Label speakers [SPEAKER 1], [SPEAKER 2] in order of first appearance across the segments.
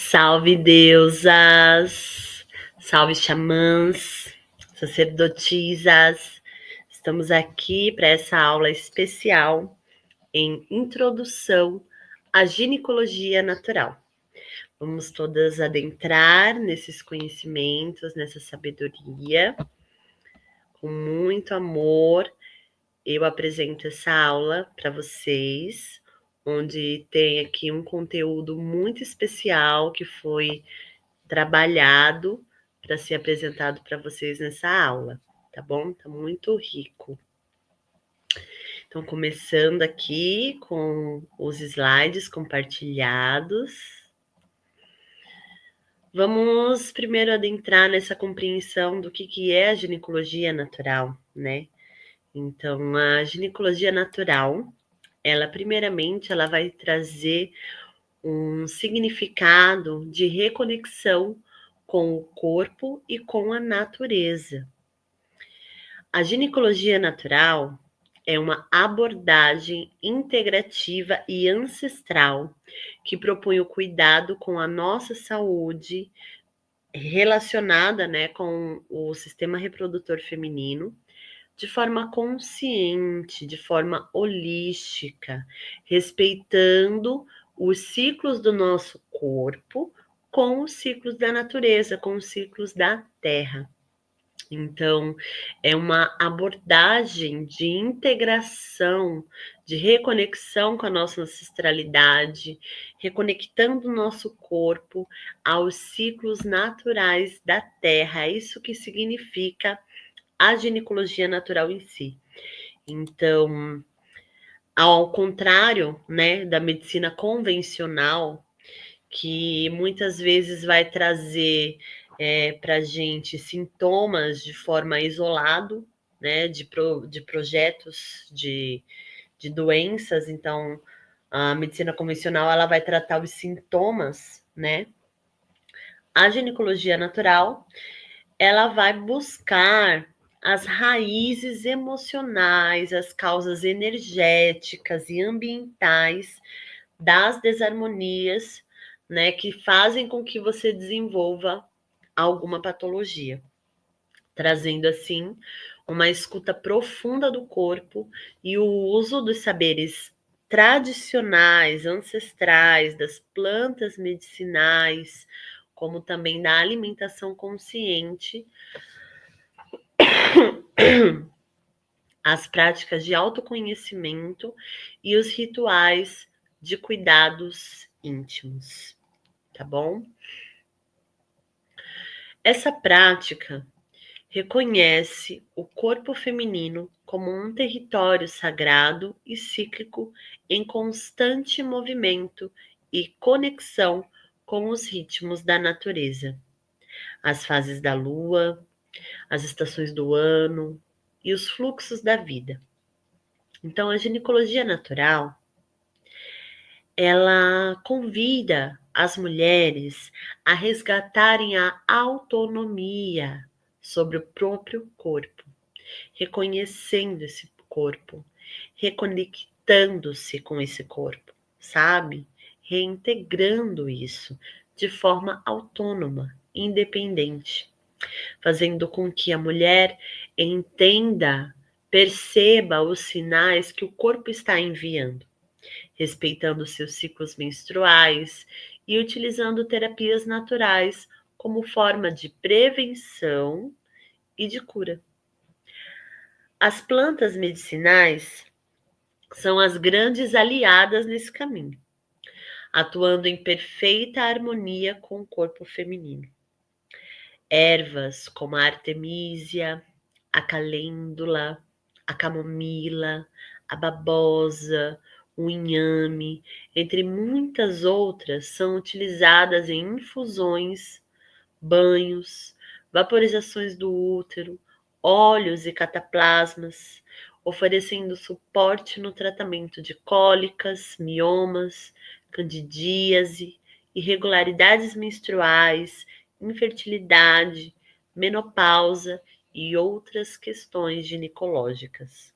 [SPEAKER 1] Salve deusas, salve xamãs, sacerdotisas. Estamos aqui para essa aula especial em Introdução à Ginecologia Natural. Vamos todas adentrar nesses conhecimentos, nessa sabedoria. Com muito amor, eu apresento essa aula para vocês, onde tem aqui um conteúdo muito especial que foi trabalhado para ser apresentado para vocês nessa aula, tá bom? Tá muito rico. Então, começando aqui com os slides compartilhados. Vamos primeiro adentrar nessa compreensão do que é a ginecologia natural, né? Então, a ginecologia natural, primeiramente, ela vai trazer um significado de reconexão com o corpo e com a natureza. A ginecologia natural é uma abordagem integrativa e ancestral que propõe o cuidado com a nossa saúde relacionada, né, com o sistema reprodutor feminino, de forma consciente, de forma holística, respeitando os ciclos do nosso corpo com os ciclos da natureza, com os ciclos da terra. Então, é uma abordagem de integração, de reconexão com a nossa ancestralidade, reconectando o nosso corpo aos ciclos naturais da terra. É isso que significa a ginecologia natural em si. Então, ao contrário, né, da medicina convencional, que muitas vezes vai trazer para a gente sintomas de forma isolado, né, de projetos de doenças. Então, a medicina convencional ela vai tratar os sintomas, né? A ginecologia natural ela vai buscar as raízes emocionais, as causas energéticas e ambientais das desarmonias, né, que fazem com que você desenvolva alguma patologia, trazendo assim uma escuta profunda do corpo e o uso dos saberes tradicionais, ancestrais, das plantas medicinais, como também da alimentação consciente, as práticas de autoconhecimento e os rituais de cuidados íntimos, tá bom? Essa prática reconhece o corpo feminino como um território sagrado e cíclico em constante movimento e conexão com os ritmos da natureza, as fases da lua, as estações do ano e os fluxos da vida. Então, a ginecologia natural, ela convida as mulheres a resgatarem a autonomia sobre o próprio corpo, reconhecendo esse corpo, reconectando-se com esse corpo, sabe? Reintegrando isso de forma autônoma, independente, fazendo com que a mulher entenda, perceba os sinais que o corpo está enviando, respeitando seus ciclos menstruais e utilizando terapias naturais como forma de prevenção e de cura. As plantas medicinais são as grandes aliadas nesse caminho, atuando em perfeita harmonia com o corpo feminino. Ervas como a artemísia, a calêndula, a camomila, a babosa, o inhame, entre muitas outras, são utilizadas em infusões, banhos, vaporizações do útero, óleos e cataplasmas, oferecendo suporte no tratamento de cólicas, miomas, candidíase, irregularidades menstruais, infertilidade, menopausa e outras questões ginecológicas.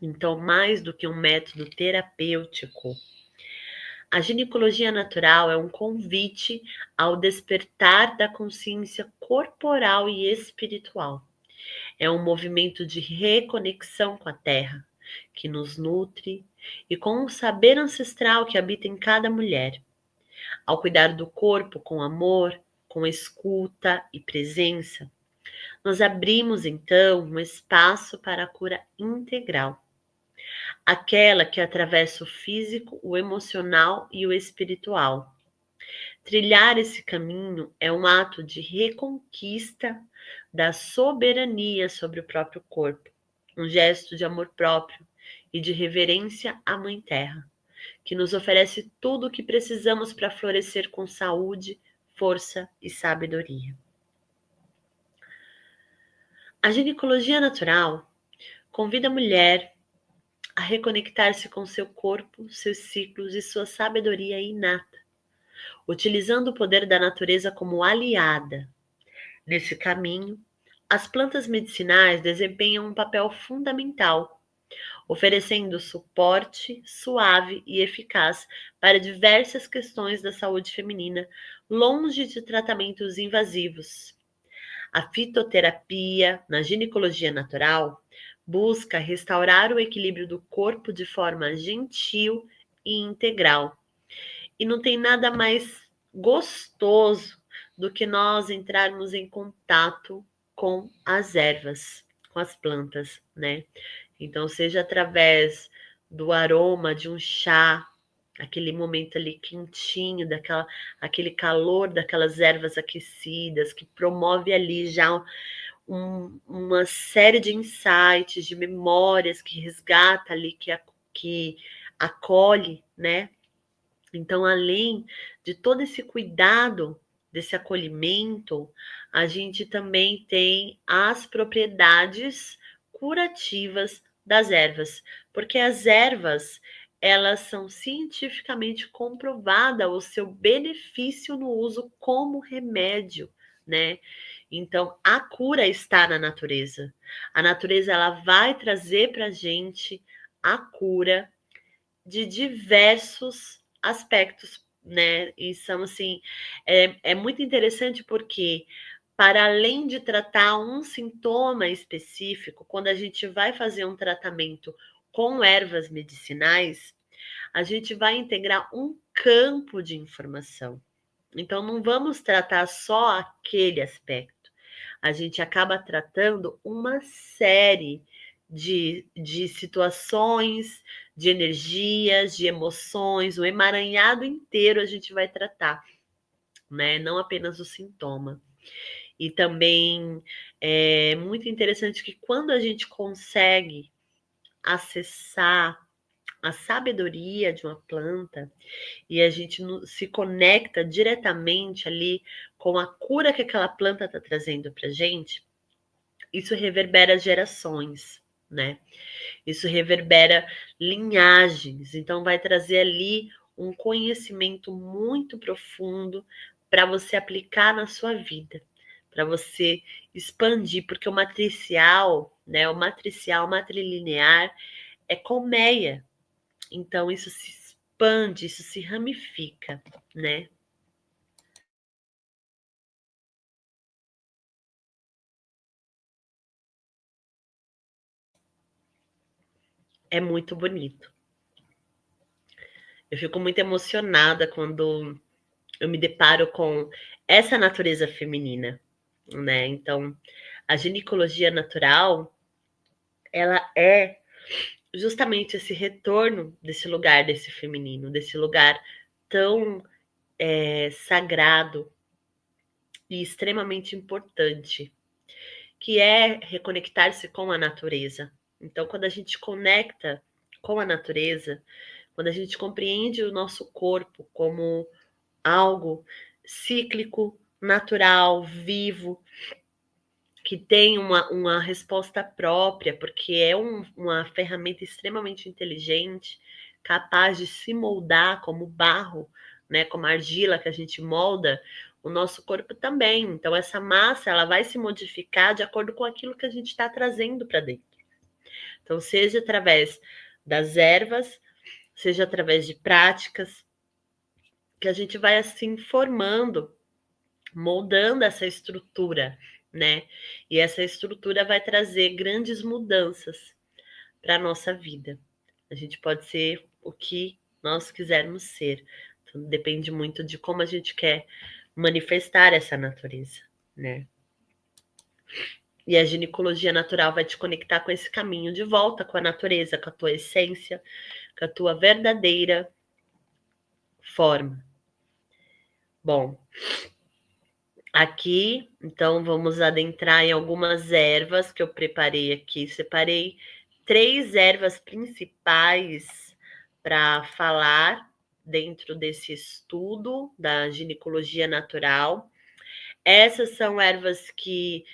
[SPEAKER 1] Então, mais do que um método terapêutico, A ginecologia natural é um convite ao despertar da consciência corporal e espiritual. É um movimento de reconexão com a terra, que nos nutre, e com o saber ancestral que habita em cada mulher. Ao cuidar do corpo com amor, com escuta e presença, nós abrimos então um espaço para a cura integral, aquela que atravessa o físico, o emocional e o espiritual. Trilhar esse caminho é um ato de reconquista da soberania sobre o próprio corpo, um gesto de amor próprio e de reverência à Mãe Terra, que nos oferece tudo o que precisamos para florescer com saúde, força e sabedoria. A ginecologia natural convida a mulher a reconectar-se com seu corpo, seus ciclos e sua sabedoria inata, utilizando o poder da natureza como aliada. Nesse caminho, as plantas medicinais desempenham um papel fundamental, oferecendo suporte suave e eficaz para diversas questões da saúde feminina, longe de tratamentos invasivos. A fitoterapia, na ginecologia natural, busca restaurar o equilíbrio do corpo de forma gentil e integral. E não tem nada mais gostoso do que nós entrarmos em contato com as ervas, com as plantas, né? Então, seja através do aroma de um chá, aquele momento ali quentinho, aquele calor daquelas ervas aquecidas, que promove ali já uma série de insights, de memórias que resgata ali, que acolhe, né? Então, além de todo esse cuidado, desse acolhimento, a gente também tem as propriedades curativas das ervas, porque as ervas, elas são cientificamente comprovada o seu benefício no uso como remédio, né? Então, a cura está na natureza. A natureza, ela vai trazer para a gente a cura de diversos aspectos, né? E são assim, é muito interessante porque, para além de tratar um sintoma específico, quando a gente vai fazer um tratamento com ervas medicinais, a gente vai integrar um campo de informação. Então, não vamos tratar só aquele aspecto. A gente acaba tratando uma série de situações, de energias, de emoções, o emaranhado inteiro a gente vai tratar, né? Não apenas o sintoma. E também é muito interessante que quando a gente consegue acessar a sabedoria de uma planta e a gente se conecta diretamente ali com a cura que aquela planta está trazendo para gente, isso reverbera gerações, né? Isso reverbera linhagens, então vai trazer ali um conhecimento muito profundo para você aplicar na sua vida, para você expandir, porque o matricial, né, o matricial matrilinear é colmeia. Então isso se expande, isso se ramifica, né? É muito bonito. Eu fico muito emocionada quando eu me deparo com essa natureza feminina, né? Então, a ginecologia natural, ela é justamente esse retorno desse lugar desse feminino, desse lugar tão sagrado e extremamente importante, que é reconectar-se com a natureza. Então, quando a gente conecta com a natureza, quando a gente compreende o nosso corpo como algo cíclico, natural, vivo, que tem uma resposta própria, porque é uma ferramenta extremamente inteligente, capaz de se moldar como barro, né, como argila que a gente molda, o nosso corpo também. Então, essa massa ela vai se modificar de acordo com aquilo que a gente está trazendo para dentro. Então, seja através das ervas, seja através de práticas, que a gente vai assim formando, moldando essa estrutura, né? E essa estrutura vai trazer grandes mudanças para a nossa vida. A gente pode ser o que nós quisermos ser. Então, depende muito de como a gente quer manifestar essa natureza, né? E a ginecologia natural vai te conectar com esse caminho de volta com a natureza, com a tua essência, com a tua verdadeira forma. Bom, aqui, então, vamos adentrar em algumas ervas que eu preparei aqui. Separei 3 ervas principais para falar dentro desse estudo da ginecologia natural. Essas são ervas que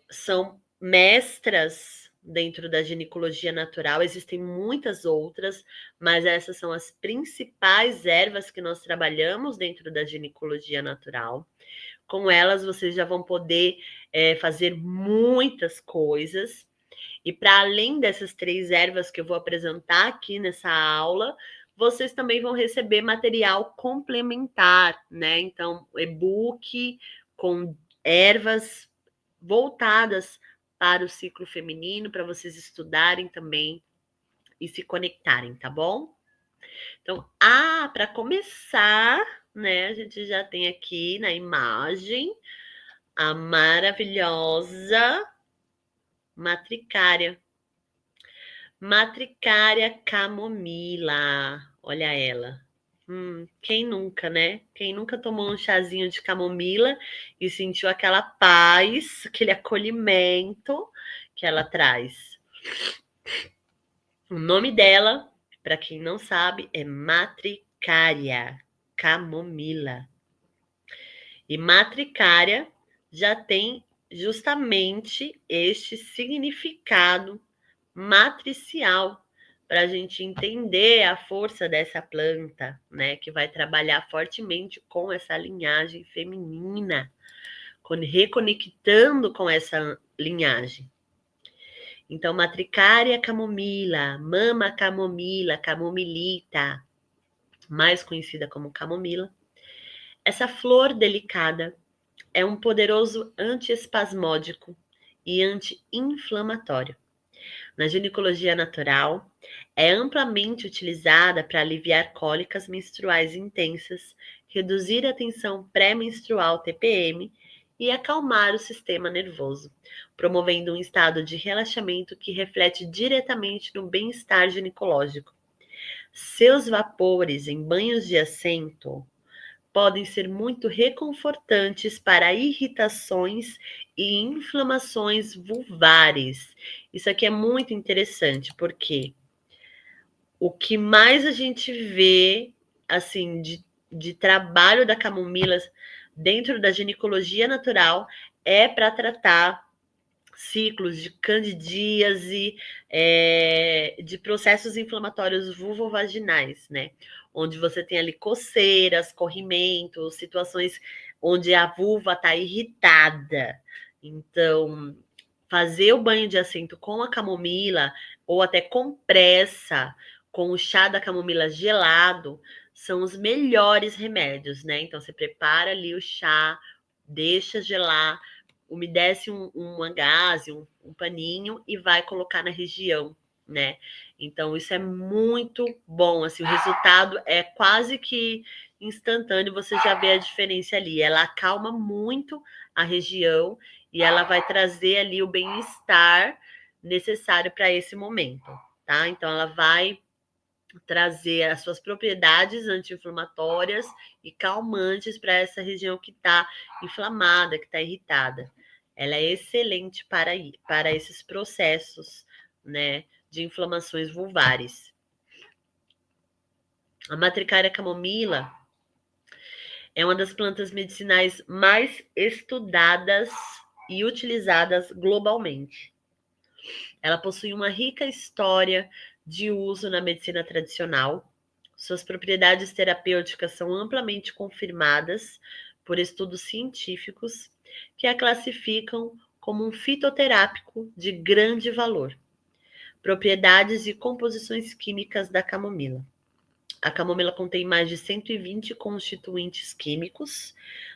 [SPEAKER 1] são mestras dentro da ginecologia natural. Existem muitas outras, mas essas são as principais ervas que nós trabalhamos dentro da ginecologia natural. Com elas, vocês já vão poder fazer muitas coisas. E para além dessas 3 ervas que eu vou apresentar aqui nessa aula, vocês também vão receber material complementar, né? Então, e-book com ervas voltadas para o ciclo feminino, para vocês estudarem também e se conectarem, tá bom? Então, para começar, né, a gente já tem aqui na imagem a maravilhosa matricária. Matricária camomila. Olha ela. Quem nunca, né? Quem nunca tomou um chazinho de camomila e sentiu aquela paz, aquele acolhimento que ela traz. O nome dela, para quem não sabe, é matricária camomila. E matricária já tem justamente este significado matricial para a gente entender a força dessa planta, né? Que vai trabalhar fortemente com essa linhagem feminina, reconectando com essa linhagem. Então, matricária camomila, mama camomila, camomilita, mais conhecida como camomila. Essa flor delicada é um poderoso antiespasmódico e anti-inflamatório. Na ginecologia natural, é amplamente utilizada para aliviar cólicas menstruais intensas, reduzir a tensão pré-menstrual TPM e acalmar o sistema nervoso, promovendo um estado de relaxamento que reflete diretamente no bem-estar ginecológico. Seus vapores em banhos de assento podem ser muito reconfortantes para irritações e inflamações vulvares. Isso aqui é muito interessante, porque o que mais a gente vê, assim, de trabalho da camomila dentro da ginecologia natural é para tratar ciclos de candidíase, de processos inflamatórios vulvovaginais, né? Onde você tem ali coceiras, corrimentos, situações onde a vulva está irritada. Então, fazer o banho de assento com a camomila ou até compressa com o chá da camomila gelado são os melhores remédios, né? Então, você prepara ali o chá, deixa gelar, umedece uma gaze, um paninho e vai colocar na região, né? Então, isso é muito bom, assim, o resultado é quase que instantâneo, você já vê a diferença ali. Ela acalma muito a região e ela vai trazer ali o bem-estar necessário para esse momento, tá? Então, ela vai trazer as suas propriedades anti-inflamatórias e calmantes para essa região que está inflamada, que está irritada. Ela é excelente para esses processos, né, de inflamações vulvares. A matricária camomila é uma das plantas medicinais mais estudadas e utilizadas globalmente. Ela possui uma rica história de uso na medicina tradicional. Suas propriedades terapêuticas são amplamente confirmadas por estudos científicos que a classificam como um fitoterápico de grande valor. Propriedades e composições químicas da camomila. A camomila contém mais de 120 constituintes químicos,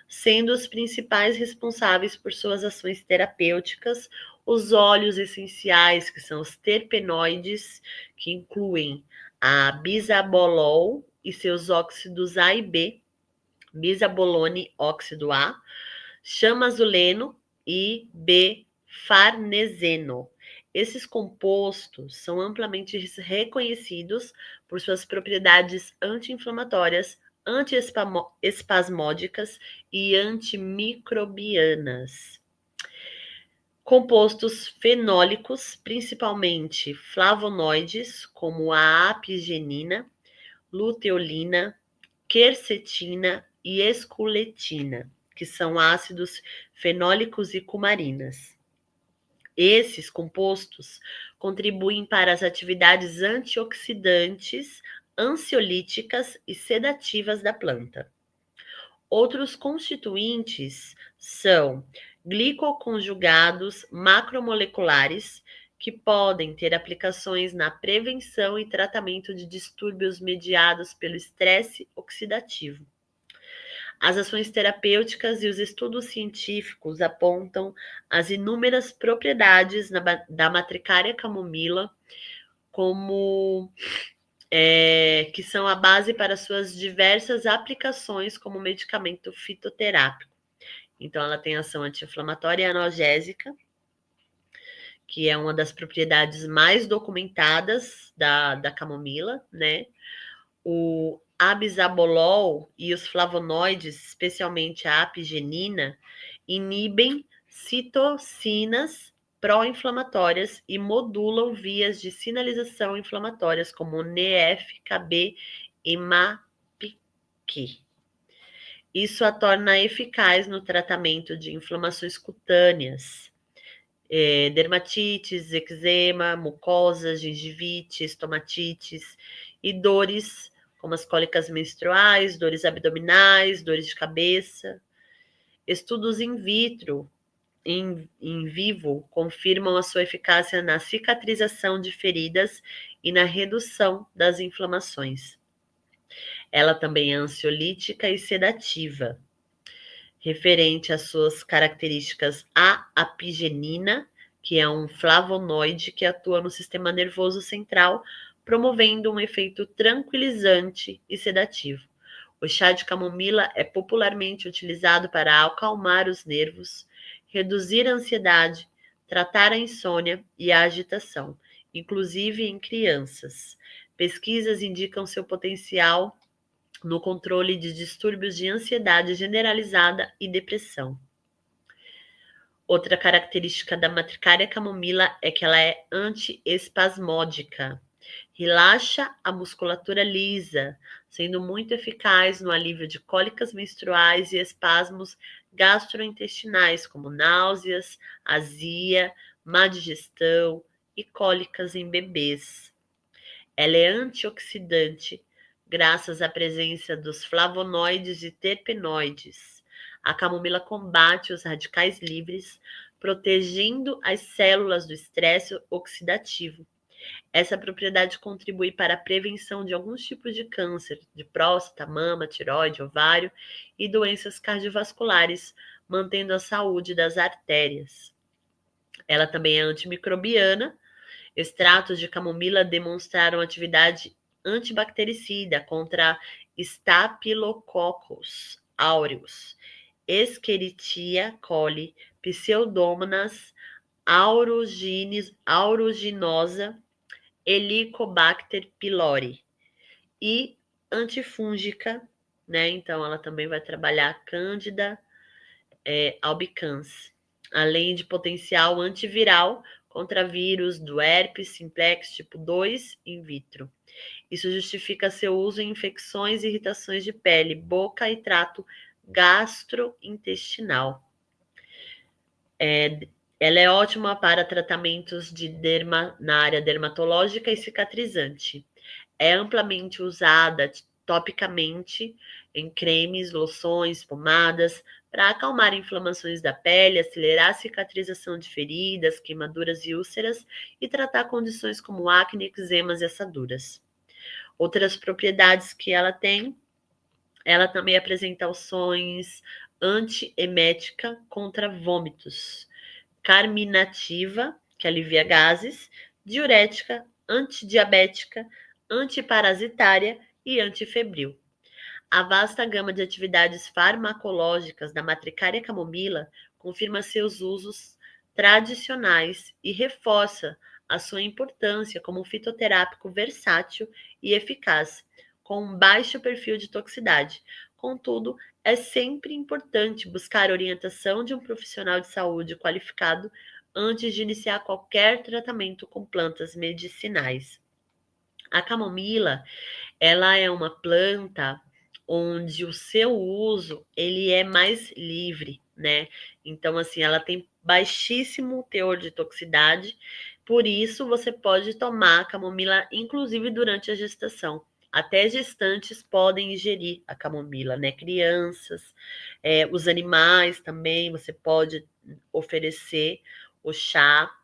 [SPEAKER 1] sendo os principais responsáveis por suas ações terapêuticas os óleos essenciais, que são os terpenoides, que incluem a bisabolol e seus óxidos A e B, bisabolone óxido A, chamazuleno e B-farneseno. Esses compostos são amplamente reconhecidos por suas propriedades anti-inflamatórias, antiespasmódicas e antimicrobianas. Compostos fenólicos, principalmente flavonoides, como a apigenina, luteolina, quercetina e esculetina, que são ácidos fenólicos e cumarinas. Esses compostos contribuem para as atividades antioxidantes, ansiolíticas e sedativas da planta. Outros constituintes são glicoconjugados macromoleculares, que podem ter aplicações na prevenção e tratamento de distúrbios mediados pelo estresse oxidativo. As ações terapêuticas e os estudos científicos apontam as inúmeras propriedades da matricária camomila como que são a base para suas diversas aplicações como medicamento fitoterápico. Então, ela tem ação anti-inflamatória e analgésica, que é uma das propriedades mais documentadas da camomila, né? O abisabolol e os flavonoides, especialmente a apigenina, inibem citocinas pró-inflamatórias e modulam vias de sinalização inflamatórias como NEF, KB e MAPK. Isso a torna eficaz no tratamento de inflamações cutâneas, dermatites, eczema, mucosas, gengivite, estomatites e dores como as cólicas menstruais, dores abdominais, dores de cabeça. Estudos in vitro, em vivo, confirmam a sua eficácia na cicatrização de feridas e na redução das inflamações. Ela também é ansiolítica e sedativa. Referente às suas características, a apigenina, que é um flavonoide que atua no sistema nervoso central, promovendo um efeito tranquilizante e sedativo. O chá de camomila é popularmente utilizado para acalmar os nervos, reduzir a ansiedade, tratar a insônia e a agitação, inclusive em crianças. Pesquisas indicam seu potencial no controle de distúrbios de ansiedade generalizada e depressão. Outra característica da matricária camomila é que ela é antiespasmódica. Relaxa a musculatura lisa, sendo muito eficaz no alívio de cólicas menstruais e espasmos gastrointestinais, como náuseas, azia, má digestão e cólicas em bebês. Ela é antioxidante, graças à presença dos flavonoides e terpenoides. A camomila combate os radicais livres, protegendo as células do estresse oxidativo. Essa propriedade contribui para a prevenção de alguns tipos de câncer, de próstata, mama, tireoide, ovário e doenças cardiovasculares, mantendo a saúde das artérias. Ela também é antimicrobiana. Extratos de camomila demonstraram atividade antibactericida contra Staphylococcus aureus, Escherichia coli, Pseudomonas aeruginosa, Helicobacter pylori e antifúngica, né? Então ela também vai trabalhar Candida albicans, além de potencial antiviral contra vírus do herpes simplex tipo 2 in vitro. Isso justifica seu uso em infecções e irritações de pele, boca e trato gastrointestinal. Ela é ótima para tratamentos na área dermatológica e cicatrizante. É amplamente usada topicamente em cremes, loções, pomadas, para acalmar inflamações da pele, acelerar a cicatrização de feridas, queimaduras e úlceras e tratar condições como acne, eczemas e assaduras. Outras propriedades que ela tem, ela também apresenta ações antiemética contra vômitos, carminativa, que alivia gases, diurética, antidiabética, antiparasitária e antifebril. A vasta gama de atividades farmacológicas da matricária camomila confirma seus usos tradicionais e reforça a sua importância como um fitoterápico versátil e eficaz, com um baixo perfil de toxicidade. Contudo, é sempre importante buscar a orientação de um profissional de saúde qualificado antes de iniciar qualquer tratamento com plantas medicinais. A camomila, ela é uma planta onde o seu uso ele é mais livre, né? Então, assim, ela tem baixíssimo teor de toxicidade, por isso você pode tomar a camomila, inclusive durante a gestação. Até gestantes podem ingerir a camomila, né? Crianças, os animais também, você pode oferecer o chá.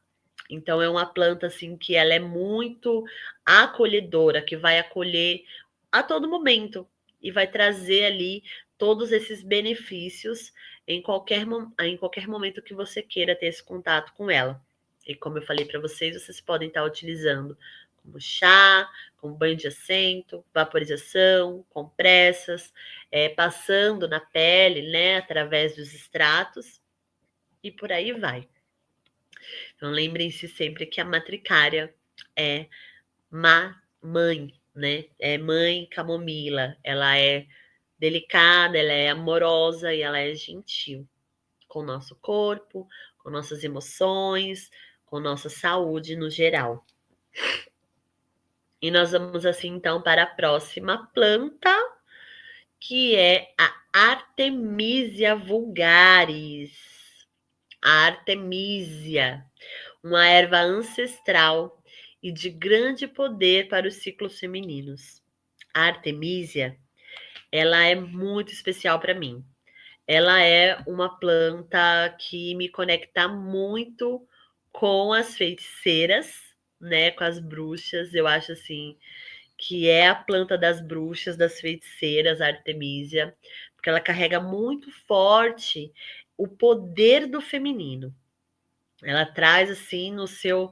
[SPEAKER 1] Então é uma planta assim que ela é muito acolhedora, que vai acolher a todo momento e vai trazer ali todos esses benefícios em qualquer momento que você queira ter esse contato com ela. E como eu falei para vocês, vocês podem estar utilizando como chá, como banho de assento, vaporização, compressas, passando na pele, né, através dos extratos e por aí vai. Então, lembrem-se sempre que a matricária é mãe, né? É mãe camomila. Ela é delicada, ela é amorosa e ela é gentil com o nosso corpo, com nossas emoções, com nossa saúde no geral. E nós vamos assim então para a próxima planta, que é a Artemisia vulgaris. A Artemisia, uma erva ancestral e de grande poder para os ciclos femininos. A Artemisia, ela é muito especial para mim. Ela é uma planta que me conecta muito com as feiticeiras, né, com as bruxas. Eu acho assim que é a planta das bruxas, das feiticeiras, a Artemisia, porque ela carrega muito forte o poder do feminino. Ela traz assim no seu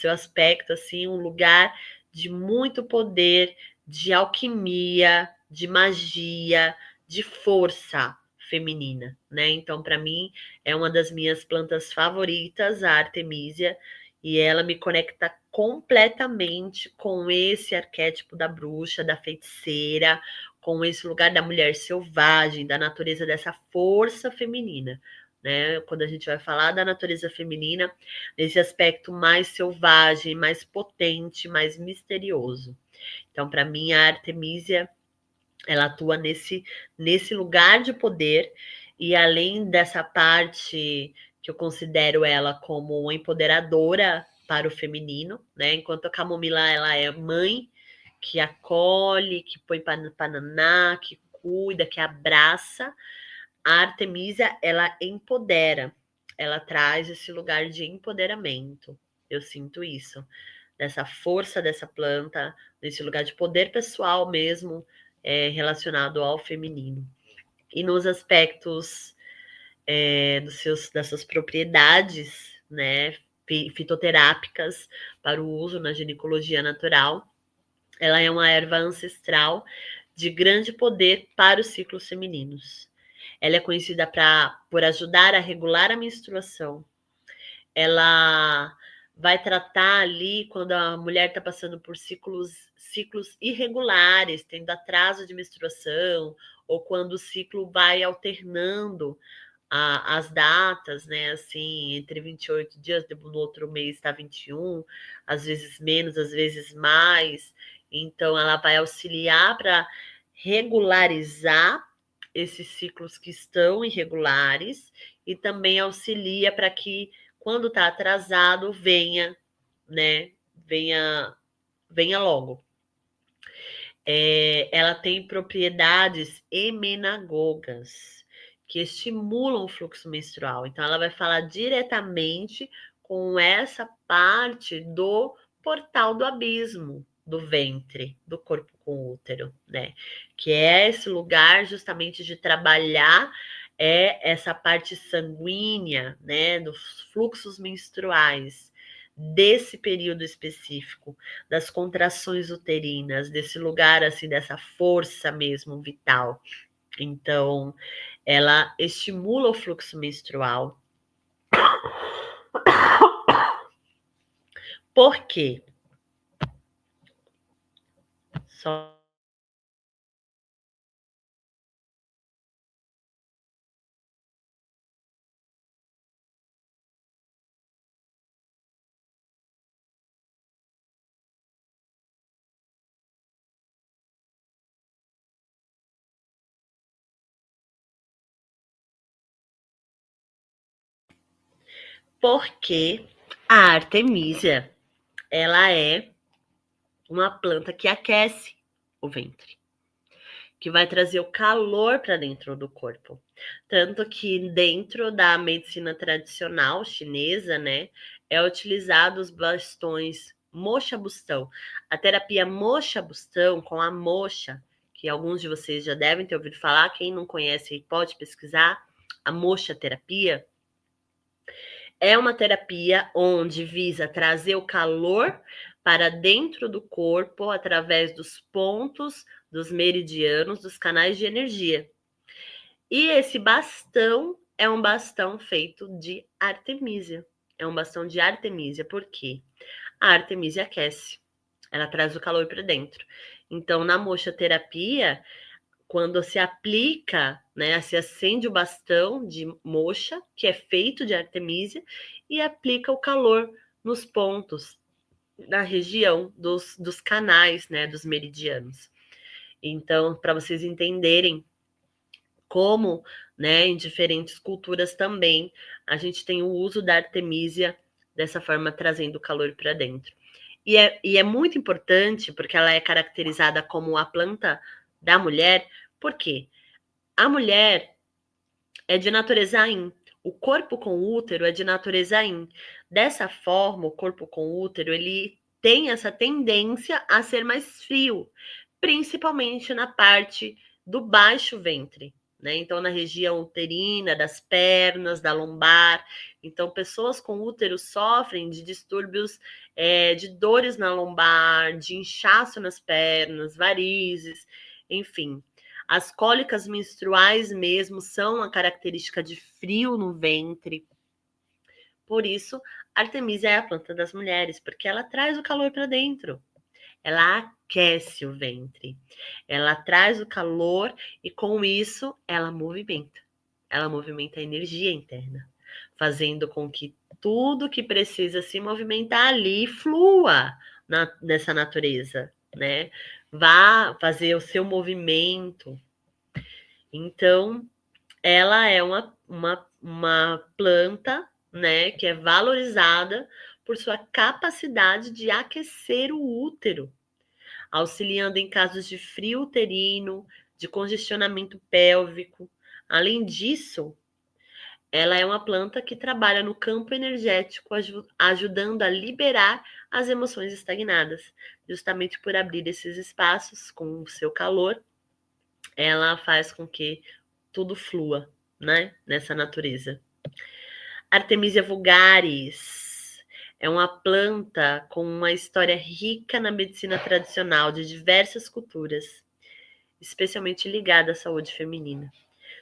[SPEAKER 1] aspecto assim um lugar de muito poder, de alquimia, de magia, de força feminina, né? Então, para mim, é uma das minhas plantas favoritas, a Artemisia, e ela me conecta completamente com esse arquétipo da bruxa, da feiticeira, com esse lugar da mulher selvagem, da natureza dessa força feminina, né? Quando a gente vai falar da natureza feminina, nesse aspecto mais selvagem, mais potente, mais misterioso. Então, para mim, a Artemisia, ela atua nesse lugar de poder, e além dessa parte que eu considero ela como uma empoderadora para o feminino, né? Enquanto a camomila, ela é mãe, que acolhe, que põe para naná, que cuida, que abraça. A Artemisia, ela empodera, ela traz esse lugar de empoderamento. Eu sinto isso, dessa força dessa planta, nesse lugar de poder pessoal mesmo, relacionado ao feminino. E nos aspectos das suas propriedades, né, fitoterápicas para o uso na ginecologia natural, ela é uma erva ancestral de grande poder para os ciclos femininos. Ela é conhecida por ajudar a regular a menstruação. Ela vai tratar ali quando a mulher está passando por ciclos irregulares, tendo atraso de menstruação, ou quando o ciclo vai alternando as datas, né? Assim, entre 28 dias, no outro mês está 21, às vezes menos, às vezes mais. Então, ela vai auxiliar para regularizar esses ciclos que estão irregulares e também auxilia para que, quando está atrasado, né? Venha logo. Ela tem propriedades emenagogas que estimulam o fluxo menstrual. Então, ela vai falar diretamente com essa parte do portal do abismo do ventre, do corpo com útero, né? Que é esse lugar justamente de trabalhar essa parte sanguínea, né, dos fluxos menstruais, desse período específico, das contrações uterinas, desse lugar assim, dessa força mesmo vital. Então, ela estimula o fluxo menstrual. Por quê? Só porque a artemisia, ela é uma planta que aquece o ventre, que vai trazer o calor para dentro do corpo. Tanto que dentro da medicina tradicional chinesa, né, é utilizado os bastões moxa bustão. A terapia moxa bustão com a moxa, que alguns de vocês já devem ter ouvido falar, quem não conhece pode pesquisar, a moxa terapia é uma terapia onde visa trazer o calor para dentro do corpo através dos pontos, dos meridianos, dos canais de energia. E esse bastão é um bastão feito de artemisia. É um bastão de artemisia, por quê? A artemisia aquece, ela traz o calor para dentro. Então, na moxa-terapia, quando se aplica, né, se acende o bastão de moxa, que é feito de artemisia, e aplica o calor nos pontos, na região dos canais, né, dos meridianos. Então, para vocês entenderem como, né, em diferentes culturas também, a gente tem o uso da artemisia dessa forma, trazendo calor para dentro. E é muito importante, porque ela é caracterizada como a planta da mulher, por quê? A mulher é de natureza yin. O corpo com útero é de natureza yin. Dessa forma, o corpo com útero, ele tem essa tendência a ser mais frio, principalmente na parte do baixo ventre, né? Então, na região uterina, das pernas, da lombar. Então, pessoas com útero sofrem de distúrbios, de dores na lombar, de inchaço nas pernas, varizes, enfim. As cólicas menstruais mesmo são a característica de frio no ventre. Por isso, a Artemisia é a planta das mulheres, porque ela traz o calor para dentro. Ela aquece o ventre. Ela traz o calor e com isso ela movimenta. Ela movimenta a energia interna, fazendo com que tudo que precisa se movimentar ali flua nessa natureza, né? Vá fazer o seu movimento. Então, ela é uma planta, né, que é valorizada por sua capacidade de aquecer o útero, auxiliando em casos de frio uterino, de congestionamento pélvico. Além disso, ela é uma planta que trabalha no campo energético, ajudando a liberar as emoções estagnadas. Justamente por abrir esses espaços com o seu calor, ela faz com que tudo flua, né, nessa natureza. Artemisia vulgaris é uma planta com uma história rica na medicina tradicional de diversas culturas, especialmente ligada à saúde feminina.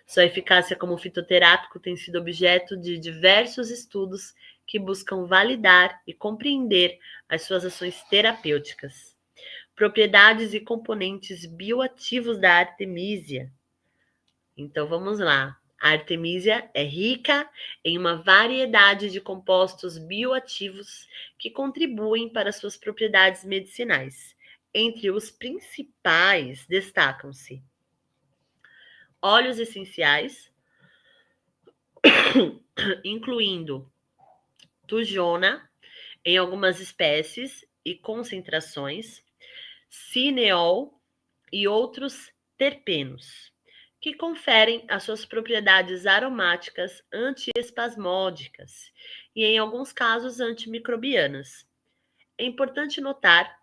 [SPEAKER 1] Sua eficácia como fitoterápico tem sido objeto de diversos estudos que buscam validar e compreender as suas ações terapêuticas. Propriedades e componentes bioativos da artemisia. Então vamos lá. A artemisia é rica em uma variedade de compostos bioativos que contribuem para suas propriedades medicinais. Entre os principais destacam-se óleos essenciais, incluindo tujona em algumas espécies e concentrações, cineol e outros terpenos, que conferem as suas propriedades aromáticas antiespasmódicas e, em alguns casos, antimicrobianas. É importante notar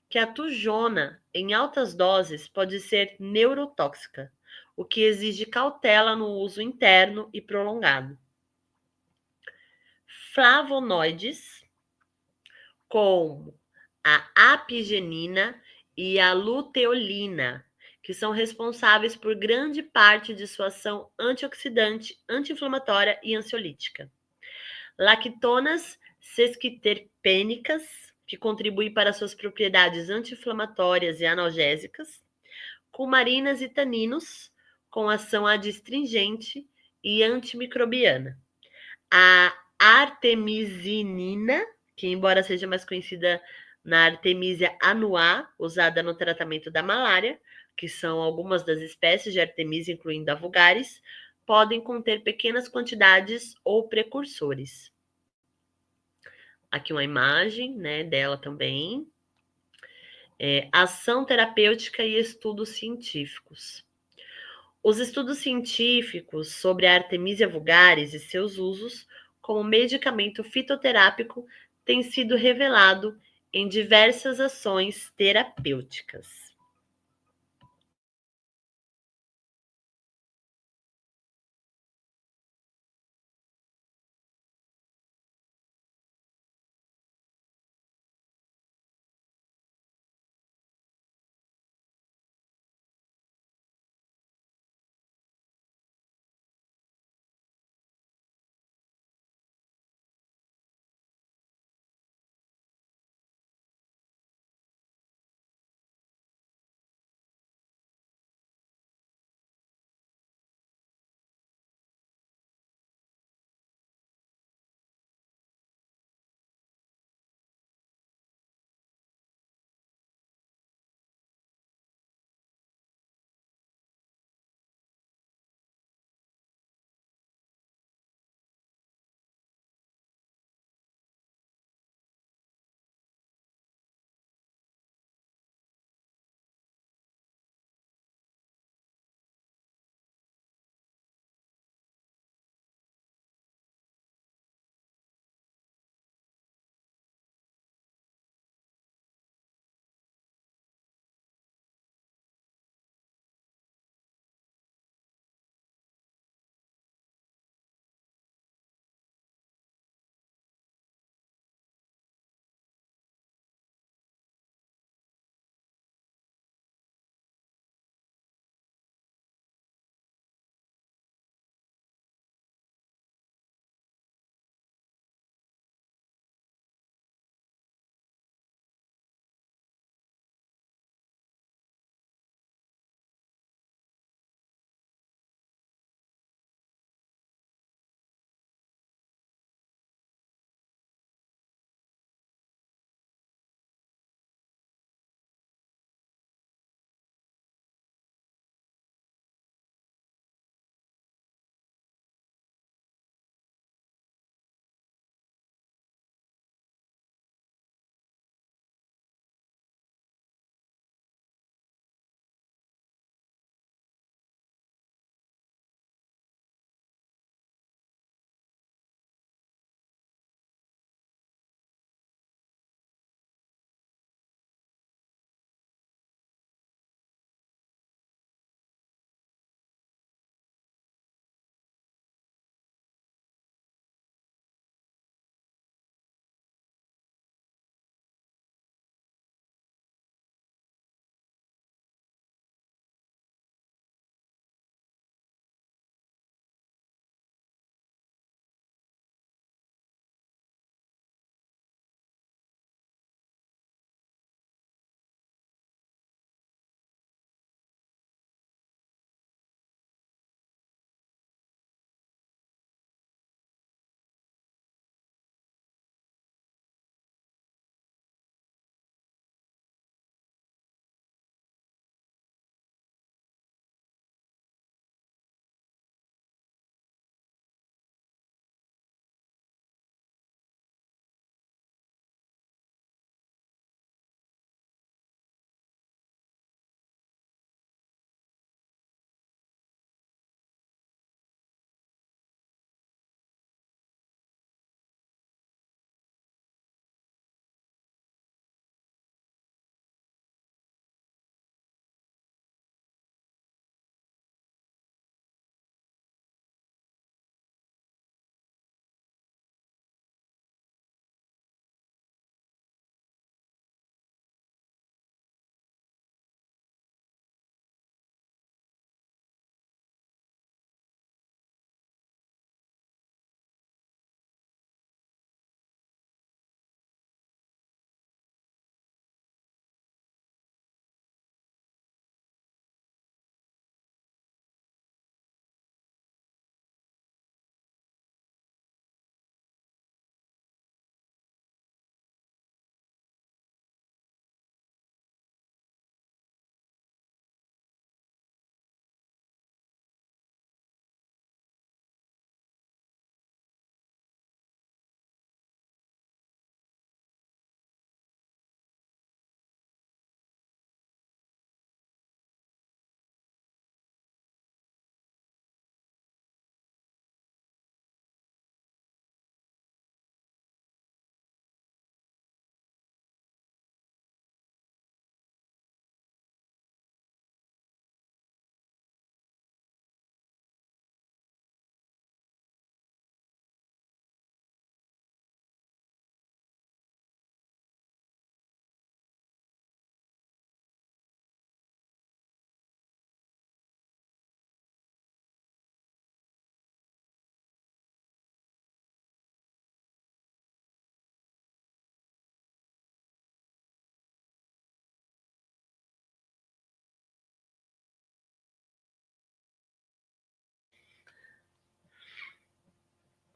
[SPEAKER 1] que a tujona, em altas doses, pode ser neurotóxica, o que exige cautela no uso interno e prolongado. Flavonoides, como a apigenina e a luteolina, que são responsáveis por grande parte de sua ação antioxidante, anti-inflamatória e ansiolítica. Lactonas sesquiterpênicas, que contribuem para suas propriedades anti-inflamatórias e analgésicas. Cumarinas e taninos, com ação adstringente e antimicrobiana. A artemisinina, que embora seja mais conhecida na Artemisia annua, usada no tratamento da malária, que são algumas das espécies de Artemisia, incluindo a vulgaris, podem conter pequenas quantidades ou precursores. Aqui uma imagem, né, dela também. Ação terapêutica e estudos científicos. Os estudos científicos sobre a Artemisia vulgaris e seus usos como medicamento fitoterápico têm sido revelado em diversas ações terapêuticas.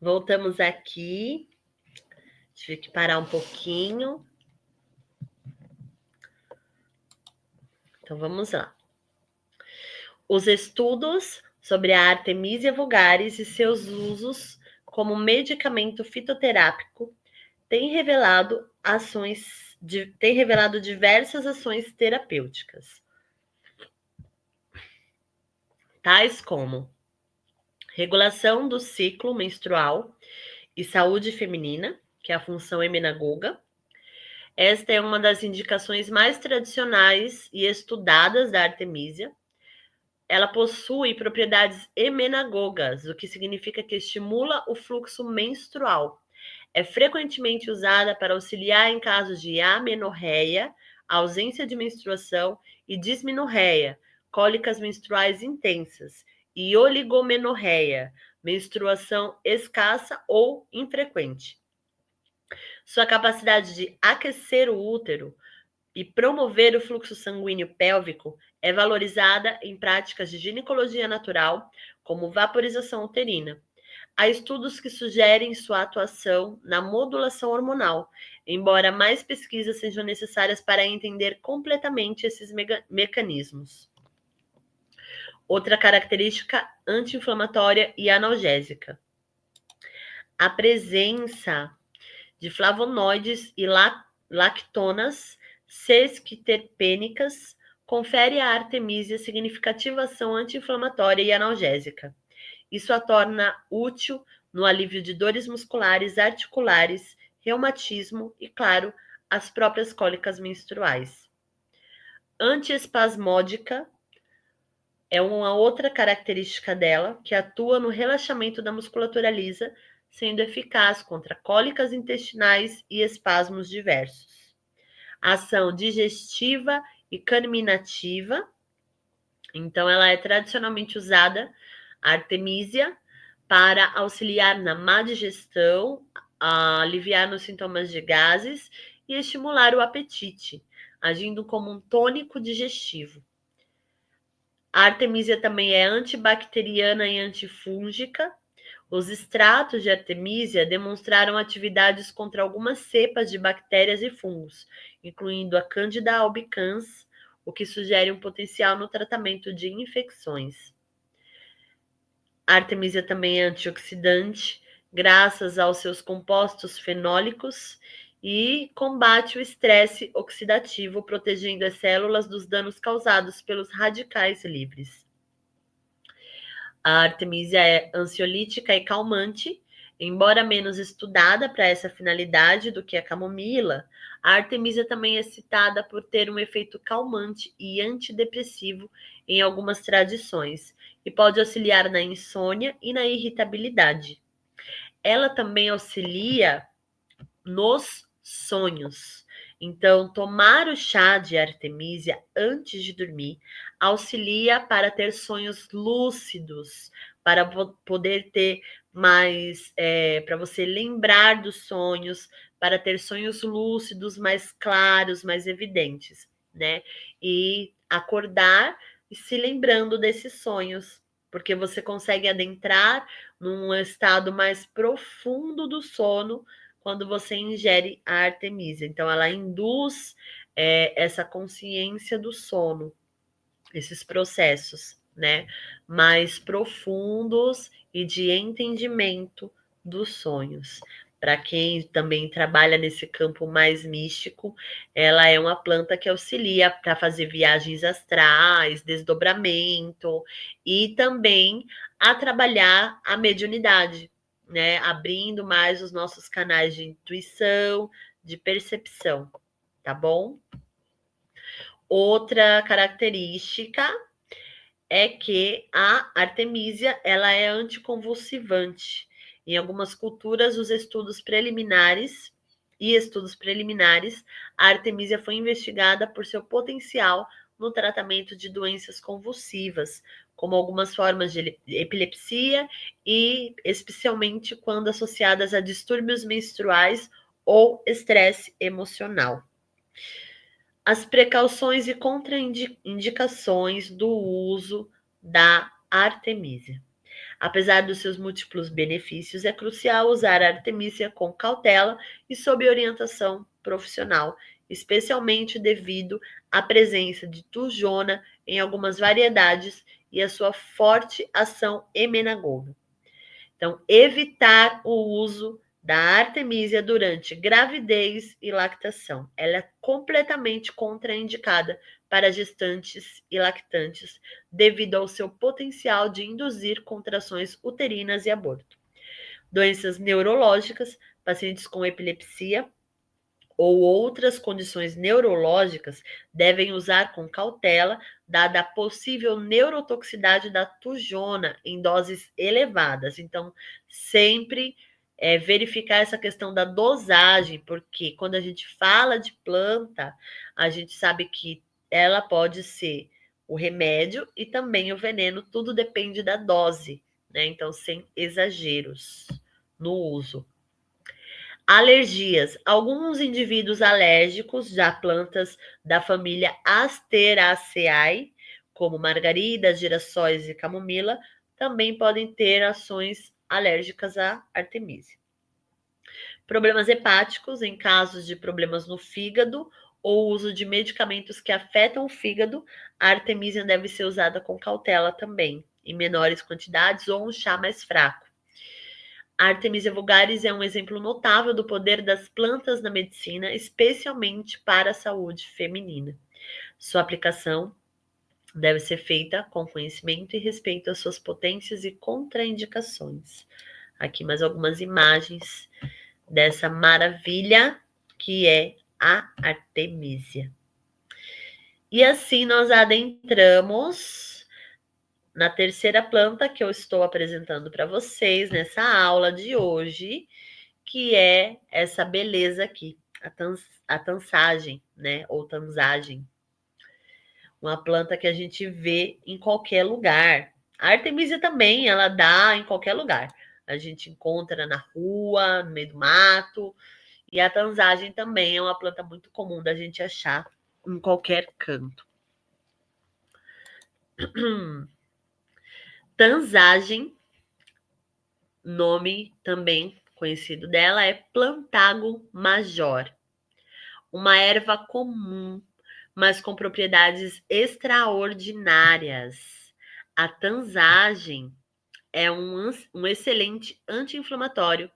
[SPEAKER 1] Voltamos aqui. Tive que parar um pouquinho. Então, vamos lá. Os estudos sobre a Artemisia vulgaris e seus usos como medicamento fitoterápico têm revelado diversas ações terapêuticas, tais como regulação do ciclo menstrual e saúde feminina, que é a função emenagoga. Esta é uma das indicações mais tradicionais e estudadas da Artemisia. Ela possui propriedades emenagogas, o que significa que estimula o fluxo menstrual. É frequentemente usada para auxiliar em casos de amenorreia, ausência de menstruação, e dismenorreia, cólicas menstruais intensas, e oligomenorreia, menstruação escassa ou infrequente. Sua capacidade de aquecer o útero e promover o fluxo sanguíneo pélvico é valorizada em práticas de ginecologia natural, como vaporização uterina. Há estudos que sugerem sua atuação na modulação hormonal, embora mais pesquisas sejam necessárias para entender completamente esses mecanismos. Outra característica anti-inflamatória e analgésica. A presença de flavonoides e lactonas sesquiterpênicas confere à Artemisia significativa ação anti-inflamatória e analgésica. Isso a torna útil no alívio de dores musculares, articulares, reumatismo e, claro, as próprias cólicas menstruais. Antiespasmódica é uma outra característica dela, que atua no relaxamento da musculatura lisa, sendo eficaz contra cólicas intestinais e espasmos diversos. Ação digestiva e carminativa. Então, ela é tradicionalmente usada, a Artemisia, para auxiliar na má digestão, aliviar nos sintomas de gases e estimular o apetite, agindo como um tônico digestivo. A Artemisia também é antibacteriana e antifúngica. Os extratos de Artemisia demonstraram atividades contra algumas cepas de bactérias e fungos, incluindo a Candida albicans, o que sugere um potencial no tratamento de infecções. A Artemisia também é antioxidante, graças aos seus compostos fenólicos, e combate o estresse oxidativo, protegendo as células dos danos causados pelos radicais livres. A Artemisia é ansiolítica e calmante, embora menos estudada para essa finalidade do que a camomila. A Artemisia também é citada por ter um efeito calmante e antidepressivo em algumas tradições, e pode auxiliar na insônia e na irritabilidade. Ela também auxilia nos sonhos. Então, tomar o chá de Artemisia antes de dormir auxilia para ter sonhos lúcidos, para poder ter mais, para você lembrar dos sonhos, para ter sonhos lúcidos mais claros, mais evidentes, né? E acordar e se lembrando desses sonhos, porque você consegue adentrar num estado mais profundo do sono quando você ingere a Artemisia. Então, ela induz essa consciência do sono, esses processos, né, mais profundos e de entendimento dos sonhos. Para quem também trabalha nesse campo mais místico, ela é uma planta que auxilia para fazer viagens astrais, desdobramento e também a trabalhar a mediunidade, né? Abrindo mais os nossos canais de intuição, de percepção, tá bom? Outra característica é que a Artemisia ela é anticonvulsivante. Em algumas culturas, os estudos preliminares, a Artemisia foi investigada por seu potencial no tratamento de doenças convulsivas, como algumas formas de epilepsia e especialmente quando associadas a distúrbios menstruais ou estresse emocional. As precauções e contraindicações do uso da Artemisia. Apesar dos seus múltiplos benefícios, é crucial usar a artemisia com cautela e sob orientação profissional, especialmente devido à presença de turjona em algumas variedades e a sua forte ação emenagoga. Então, evitar o uso da artemisia durante gravidez e lactação. Ela é completamente contraindicada para gestantes e lactantes, devido ao seu potencial de induzir contrações uterinas e aborto. Doenças neurológicas, pacientes com epilepsia ou outras condições neurológicas devem usar com cautela, dada a possível neurotoxicidade da turjona em doses elevadas. Então, sempre verificar essa questão da dosagem, porque quando a gente fala de planta, a gente sabe que ela pode ser o remédio e também o veneno, tudo depende da dose, né? Então, sem exageros no uso. Alergias. Alguns indivíduos alérgicos a plantas da família Asteraceae, como margaridas, girassóis e camomila, também podem ter ações alérgicas à artemisia. Problemas hepáticos, em casos de problemas no fígado ou uso de medicamentos que afetam o fígado, a artemisia deve ser usada com cautela também, em menores quantidades ou um chá mais fraco. A Artemisia vulgaris é um exemplo notável do poder das plantas na medicina, especialmente para a saúde feminina. Sua aplicação deve ser feita com conhecimento e respeito às suas potências e contraindicações. Aqui mais algumas imagens dessa maravilha que é a Artemisia. E assim nós adentramos na terceira planta que eu estou apresentando para vocês nessa aula de hoje, que é essa beleza aqui, a tansagem, né? Ou tansagem. Uma planta que a gente vê em qualquer lugar. A artemisia também, ela dá em qualquer lugar. A gente encontra na rua, no meio do mato. E a tansagem também é uma planta muito comum da gente achar em qualquer canto. Tansagem, nome também conhecido dela, é Plantago major. Uma erva comum, mas com propriedades extraordinárias. A tansagem é um excelente anti-inflamatório,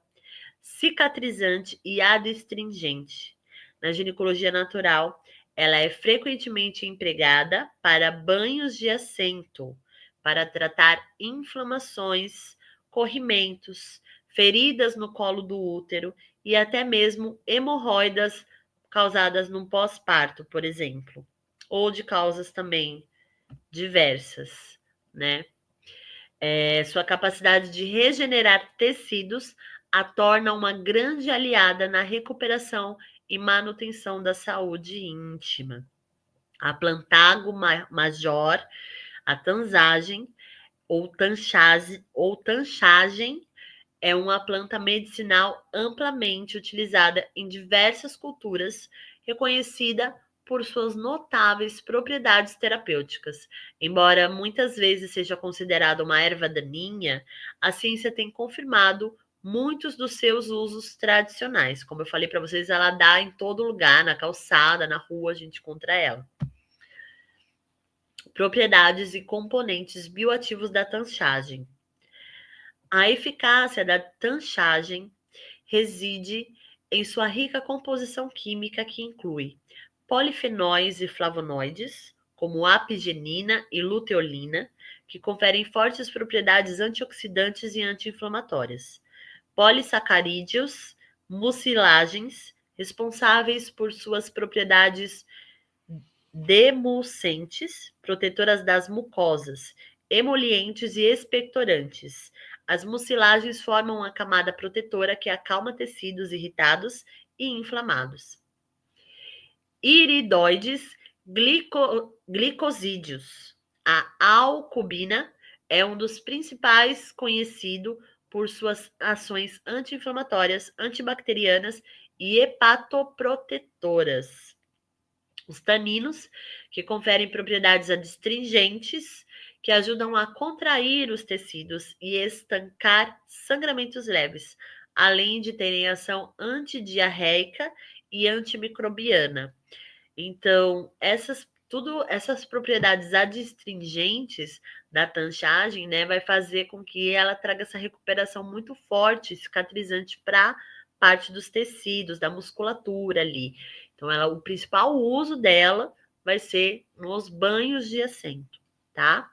[SPEAKER 1] cicatrizante e adstringente. Na ginecologia natural, ela é frequentemente empregada para banhos de assento, para tratar inflamações, corrimentos, feridas no colo do útero e até mesmo hemorroidas causadas no pós-parto, por exemplo, ou de causas também diversas, né? Sua capacidade de regenerar tecidos a torna uma grande aliada na recuperação e manutenção da saúde íntima. A Plantago major, a tansagem ou tanchagem é uma planta medicinal amplamente utilizada em diversas culturas, reconhecida por suas notáveis propriedades terapêuticas. Embora muitas vezes seja considerada uma erva daninha, a ciência tem confirmado muitos dos seus usos tradicionais. Como eu falei para vocês, ela dá em todo lugar, na calçada, na rua, a gente encontra ela. Propriedades e componentes bioativos da tanchagem. A eficácia da tanchagem reside em sua rica composição química, que inclui polifenóis e flavonoides, como apigenina e luteolina, que conferem fortes propriedades antioxidantes e anti-inflamatórias. Polissacarídeos, mucilagens, responsáveis por suas propriedades demulcentes, protetoras das mucosas, emolientes e expectorantes. As mucilagens formam uma camada protetora que acalma tecidos irritados e inflamados. Iridoides glicosídeos. A albumina é um dos principais conhecido por suas ações anti-inflamatórias, antibacterianas e hepatoprotetoras. Os taninos, que conferem propriedades adstringentes, que ajudam a contrair os tecidos e estancar sangramentos leves, além de terem ação antidiarreica e antimicrobiana. Então, essas propriedades adstringentes da tanchagem, né, vai fazer com que ela traga essa recuperação muito forte, cicatrizante para parte dos tecidos, da musculatura ali. Então, o principal uso dela vai ser nos banhos de assento, tá?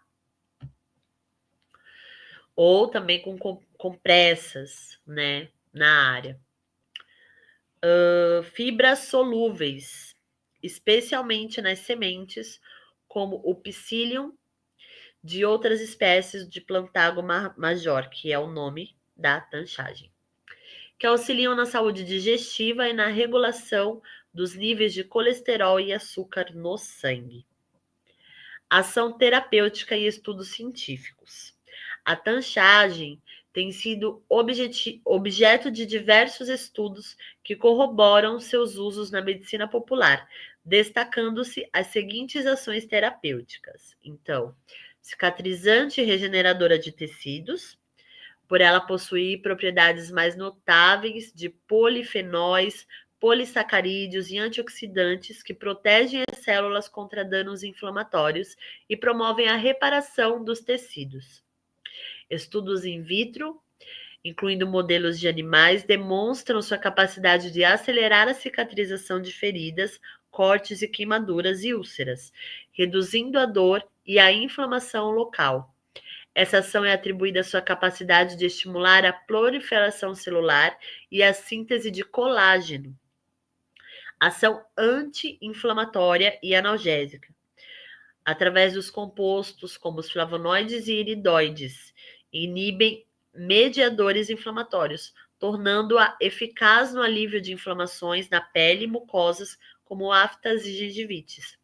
[SPEAKER 1] Ou também com compressas, né, na área. Fibras solúveis, especialmente nas sementes, como o psyllium de outras espécies de Plantago major, que é o nome da tanchagem, que auxiliam na saúde digestiva e na regulação dos níveis de colesterol e açúcar no sangue. Ação terapêutica e estudos científicos. A tanchagem tem sido objeto de diversos estudos que corroboram seus usos na medicina popular, destacando-se as seguintes ações terapêuticas. Então, cicatrizante e regeneradora de tecidos, por ela possuir propriedades mais notáveis de polifenóis, polissacarídeos e antioxidantes que protegem as células contra danos inflamatórios e promovem a reparação dos tecidos. Estudos in vitro, incluindo modelos de animais, demonstram sua capacidade de acelerar a cicatrização de feridas, cortes e queimaduras e úlceras, reduzindo a dor e a inflamação local. Essa ação é atribuída à sua capacidade de estimular a proliferação celular e a síntese de colágeno. Ação anti-inflamatória e analgésica, através dos compostos como os flavonoides e iridoides, inibem mediadores inflamatórios, tornando-a eficaz no alívio de inflamações na pele e mucosas, como aftas e gengivites,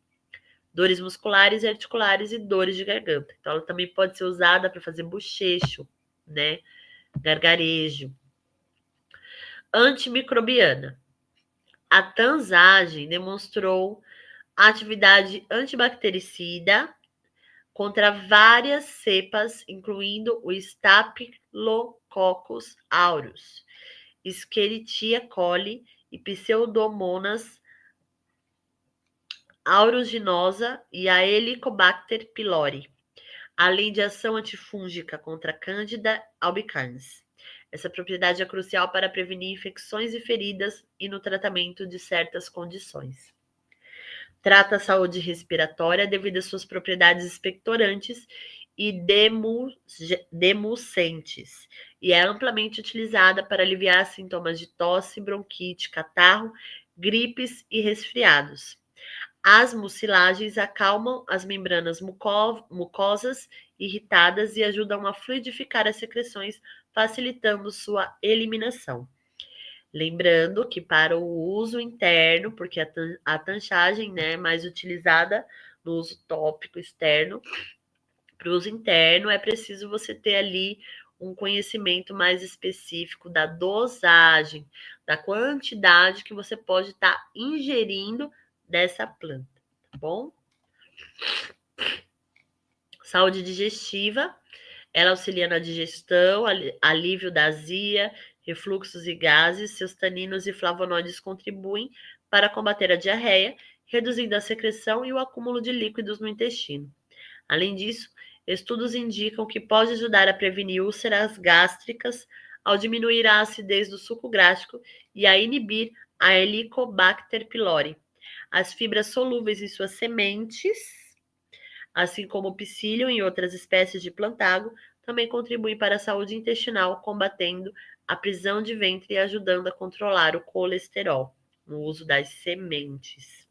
[SPEAKER 1] dores musculares e articulares e dores de garganta. Então, ela também pode ser usada para fazer bochecho, né? Gargarejo. Antimicrobiana. A tanzagem demonstrou atividade antibactericida contra várias cepas, incluindo o Staphylococcus aureus, Escherichia coli e Pseudomonas aeruginosa e a Helicobacter pylori, além de ação antifúngica contra Candida albicans. Essa propriedade é crucial para prevenir infecções e feridas e no tratamento de certas condições. Trata a saúde respiratória devido às suas propriedades expectorantes e demulcentes, e é amplamente utilizada para aliviar sintomas de tosse, bronquite, catarro, gripes e resfriados. As mucilagens acalmam as membranas mucosas irritadas e ajudam a fluidificar as secreções, facilitando sua eliminação. Lembrando que para o uso interno, porque a tanchagem, né, é mais utilizada no uso tópico externo, para o uso interno é preciso você ter ali um conhecimento mais específico da dosagem, da quantidade que você pode estar ingerindo dessa planta, tá bom? Saúde digestiva, ela auxilia na digestão, alívio da azia, refluxos e gases. Seus taninos e flavonoides contribuem para combater a diarreia, reduzindo a secreção e o acúmulo de líquidos no intestino. Além disso, estudos indicam que pode ajudar a prevenir úlceras gástricas ao diminuir a acidez do suco gástrico e a inibir a Helicobacter pylori. As fibras solúveis em suas sementes, assim como o psyllium e outras espécies de plantago, também contribuem para a saúde intestinal, combatendo a prisão de ventre e ajudando a controlar o colesterol, no uso das sementes.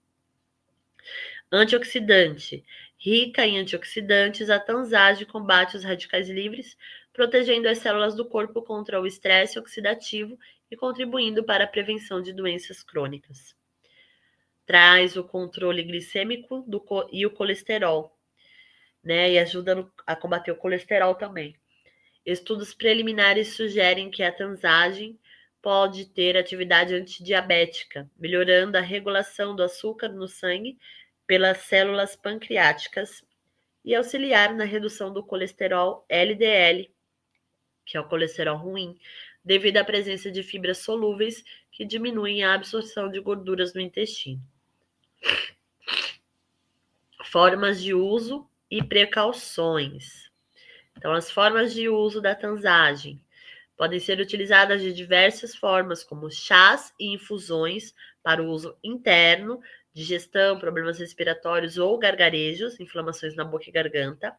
[SPEAKER 1] Antioxidante. Rica em antioxidantes, a tanzagem combate os radicais livres, protegendo as células do corpo contra o estresse oxidativo e contribuindo para a prevenção de doenças crônicas. Traz o controle glicêmico e o colesterol, né? E ajuda a combater o colesterol também. Estudos preliminares sugerem que a tanzagem pode ter atividade antidiabética, melhorando a regulação do açúcar no sangue pelas células pancreáticas e auxiliar na redução do colesterol LDL, que é o colesterol ruim, devido à presença de fibras solúveis que diminuem a absorção de gorduras no intestino. Formas de uso e precauções. Então, as formas de uso da tanzagem podem ser utilizadas de diversas formas, como chás e infusões para o uso interno, digestão, problemas respiratórios ou gargarejos, inflamações na boca e garganta,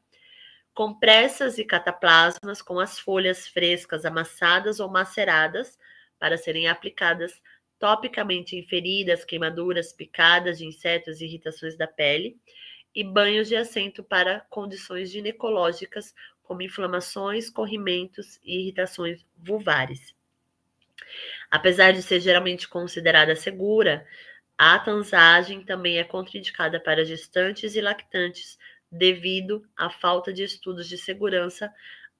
[SPEAKER 1] compressas e cataplasmas com as folhas frescas amassadas ou maceradas para serem aplicadas topicamente em feridas, queimaduras, picadas de insetos e irritações da pele, e banhos de assento para condições ginecológicas como inflamações, corrimentos e irritações vulvares. Apesar de ser geralmente considerada segura, a tanzagem também é contraindicada para gestantes e lactantes devido à falta de estudos de segurança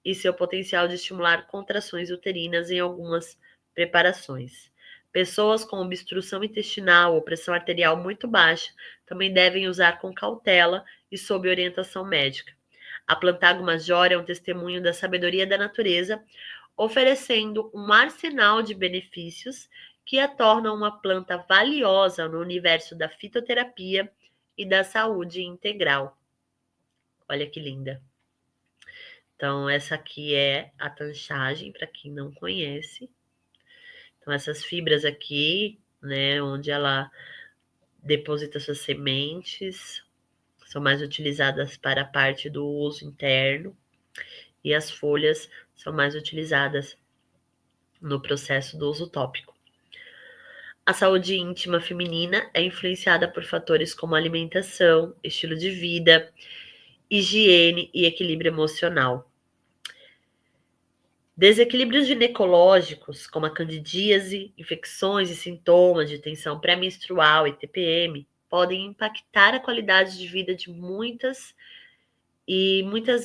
[SPEAKER 1] e seu potencial de estimular contrações uterinas em algumas preparações. Pessoas com obstrução intestinal ou pressão arterial muito baixa também devem usar com cautela e sob orientação médica. A Plantago Major é um testemunho da sabedoria da natureza, oferecendo um arsenal de benefícios que a tornam uma planta valiosa no universo da fitoterapia e da saúde integral. Olha que linda. Então, essa aqui é a tanchagem, para quem não conhece. Então, essas fibras aqui, né, onde ela deposita suas sementes, são mais utilizadas para a parte do uso interno, e as folhas são mais utilizadas no processo do uso tópico. A saúde íntima feminina é influenciada por fatores como alimentação, estilo de vida, higiene e equilíbrio emocional. Desequilíbrios ginecológicos, como a candidíase, infecções e sintomas de tensão pré-menstrual e TPM, podem impactar a qualidade de vida de muitas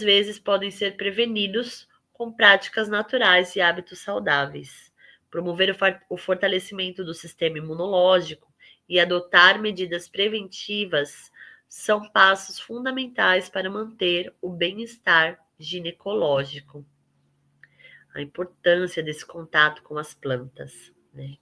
[SPEAKER 1] vezes podem ser prevenidos com práticas naturais e hábitos saudáveis. Promover o fortalecimento do sistema imunológico e adotar medidas preventivas são passos fundamentais para manter o bem-estar ginecológico. A importância desse contato com as plantas, né?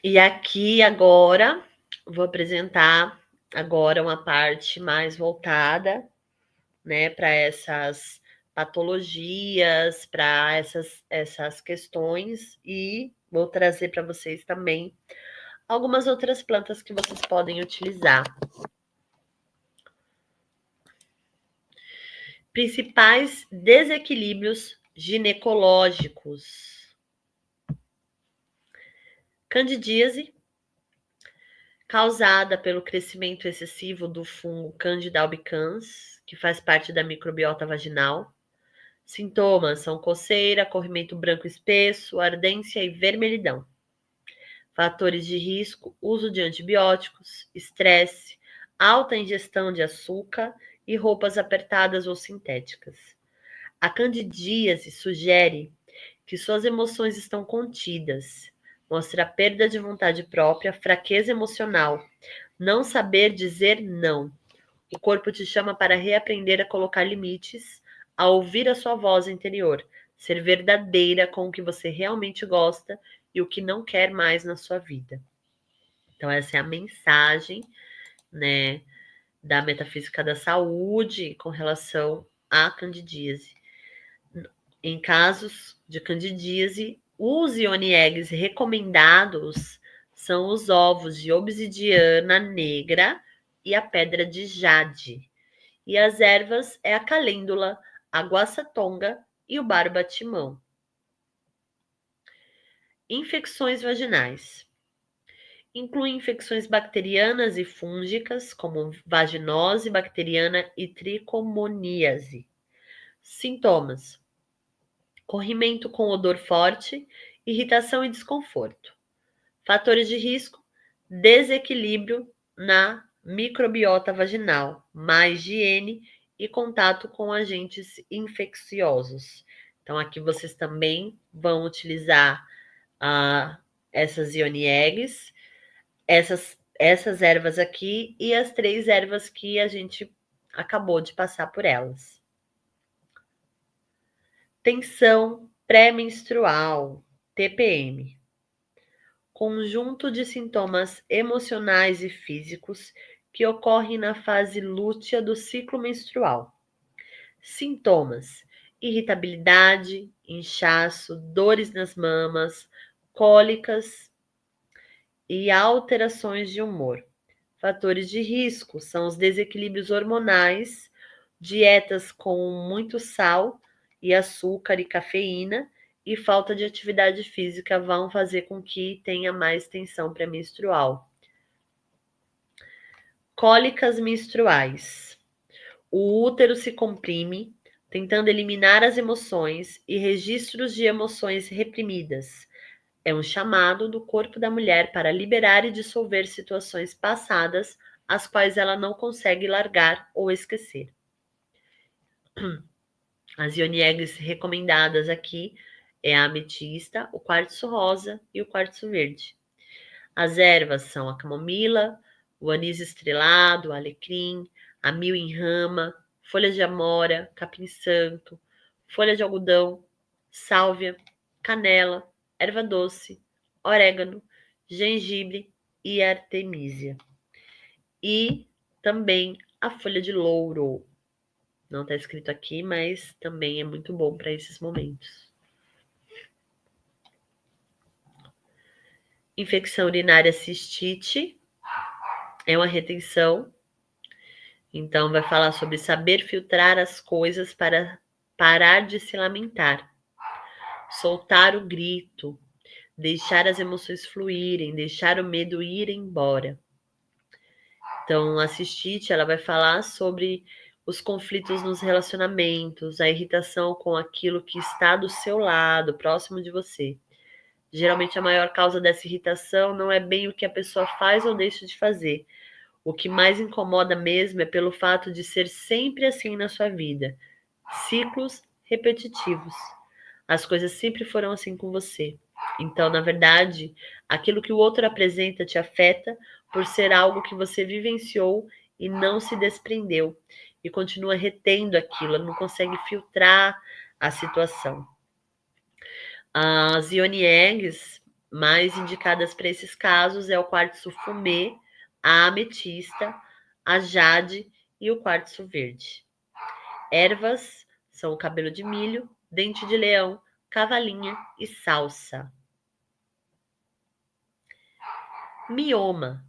[SPEAKER 1] E aqui agora vou apresentar agora uma parte mais voltada, né, para essas patologias, para essas questões, e vou trazer para vocês também algumas outras plantas que vocês podem utilizar. Principais desequilíbrios ginecológicos: candidíase, causada pelo crescimento excessivo do fungo Candida albicans, que faz parte da microbiota vaginal. Sintomas são coceira, corrimento branco espesso, ardência e vermelhidão. Fatores de risco: uso de antibióticos, estresse, alta ingestão de açúcar e roupas apertadas ou sintéticas. A candidíase sugere que suas emoções estão contidas, mostra perda de vontade própria, fraqueza emocional, não saber dizer não. O corpo te chama para reaprender a colocar limites, a ouvir a sua voz interior, ser verdadeira com o que você realmente gosta e o que não quer mais na sua vida. Então, essa é a mensagem, né, da metafísica da saúde com relação à candidíase. Em casos de candidíase, os ione eggs recomendados são os ovos de obsidiana negra e a pedra de jade. E as ervas é a calêndula, a guaçatonga e o barbatimão. Infecções vaginais. Incluem infecções bacterianas e fúngicas, como vaginose bacteriana e tricomoníase. Sintomas: corrimento com odor forte, irritação e desconforto. Fatores de risco: desequilíbrio na microbiota vaginal, má higiene e contato com agentes infecciosos. Então, aqui vocês também vão utilizar essas ione eggs, essas ervas aqui e as 3 ervas que a gente acabou de passar por elas. Tensão pré-menstrual, TPM. Conjunto de sintomas emocionais e físicos que ocorrem na fase lútea do ciclo menstrual. Sintomas: irritabilidade, inchaço, dores nas mamas, cólicas e alterações de humor. Fatores de risco são os desequilíbrios hormonais, dietas com muito sal e açúcar e cafeína e falta de atividade física vão fazer com que tenha mais tensão pré-menstrual. Cólicas menstruais. O útero se comprime, tentando eliminar as emoções e registros de emoções reprimidas. É um chamado do corpo da mulher para liberar e dissolver situações passadas, as quais ela não consegue largar ou esquecer. As ione eggs recomendadas aqui é a ametista, o quartzo rosa e o quartzo verde. As ervas são a camomila, o anis estrelado, o alecrim, a mil em rama, folha de amora, capim-santo, folha de algodão, sálvia, canela, erva doce, orégano, gengibre e artemisia. E também a folha de louro. Não está escrito aqui, mas também é muito bom para esses momentos. Infecção urinária cistite é uma retenção. Então, vai falar sobre saber filtrar as coisas para parar de se lamentar. Soltar o grito, deixar as emoções fluírem, deixar o medo ir embora. Então, a cistite, ela vai falar sobre os conflitos nos relacionamentos, a irritação com aquilo que está do seu lado, próximo de você. Geralmente, a maior causa dessa irritação não é bem o que a pessoa faz ou deixa de fazer. O que mais incomoda mesmo é pelo fato de ser sempre assim na sua vida. Ciclos repetitivos. As coisas sempre foram assim com você. Então, na verdade, aquilo que o outro apresenta te afeta por ser algo que você vivenciou e não se desprendeu. E continua retendo aquilo, não consegue filtrar a situação. As ione eggs mais indicadas para esses casos é o quartzo fumê, a ametista, a jade e o quartzo verde. Ervas são o cabelo de milho, dente de leão, cavalinha e salsa. Mioma.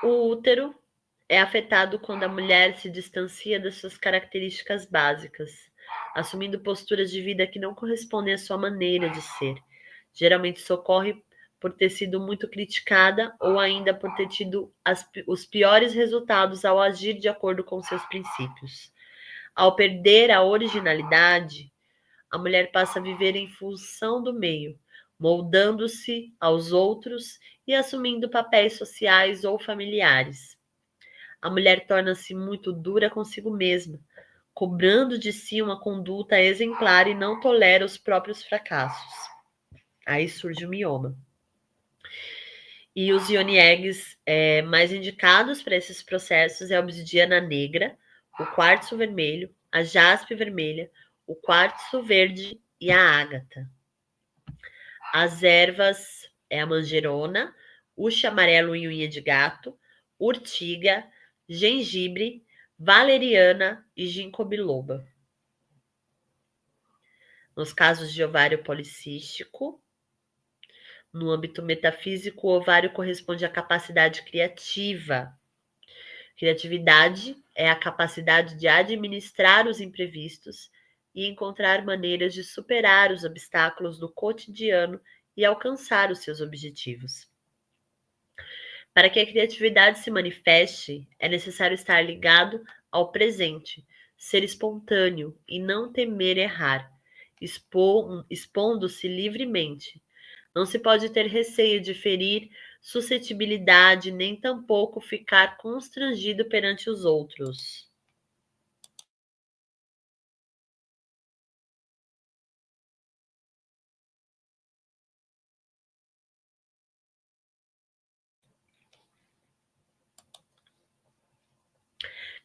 [SPEAKER 1] O útero é afetado quando a mulher se distancia das suas características básicas, assumindo posturas de vida que não correspondem à sua maneira de ser. Geralmente isso ocorre por ter sido muito criticada ou ainda por ter tido os piores resultados ao agir de acordo com seus princípios. Ao perder a originalidade, a mulher passa a viver em função do meio, moldando-se aos outros e assumindo papéis sociais ou familiares. A mulher torna-se muito dura consigo mesma, cobrando de si uma conduta exemplar e não tolera os próprios fracassos. Aí surge o mioma. E os ione eggs mais indicados para esses processos é a obsidiana negra, o quartzo vermelho, a jaspe vermelha, o quartzo verde e a ágata. As ervas é a manjerona, uxa amarelo e unha de gato, urtiga, gengibre, valeriana e ginkgo biloba. Nos casos de ovário policístico, no âmbito metafísico, o ovário corresponde à capacidade criativa. Criatividade é a capacidade de administrar os imprevistos e encontrar maneiras de superar os obstáculos do cotidiano e alcançar os seus objetivos. Para que a criatividade se manifeste, é necessário estar ligado ao presente, ser espontâneo e não temer errar, expondo-se livremente. Não se pode ter receio de ferir suscetibilidade, nem tampouco ficar constrangido perante os outros.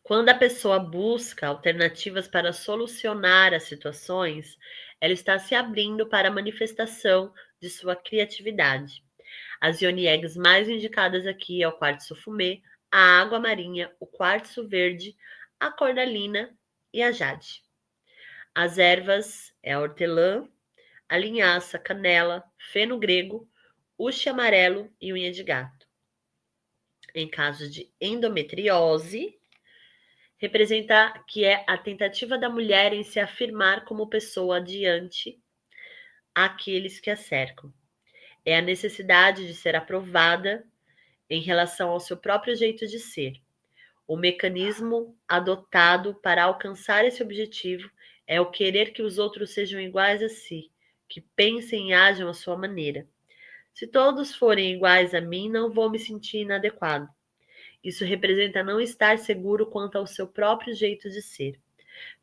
[SPEAKER 1] Quando a pessoa busca alternativas para solucionar as situações, ela está se abrindo para a manifestação de sua criatividade. As ioni eggs mais indicadas aqui é o quartzo fumê, a água marinha, o quartzo verde, a cornalina e a jade. As ervas é a hortelã, a linhaça, canela, feno grego, uxe amarelo e unha de gato. Em caso de endometriose, representa que é a tentativa da mulher em se afirmar como pessoa diante àqueles que a cercam. É a necessidade de ser aprovada em relação ao seu próprio jeito de ser. O mecanismo adotado para alcançar esse objetivo é o querer que os outros sejam iguais a si, que pensem e ajam à sua maneira. Se todos forem iguais a mim, não vou me sentir inadequado. Isso representa não estar seguro quanto ao seu próprio jeito de ser.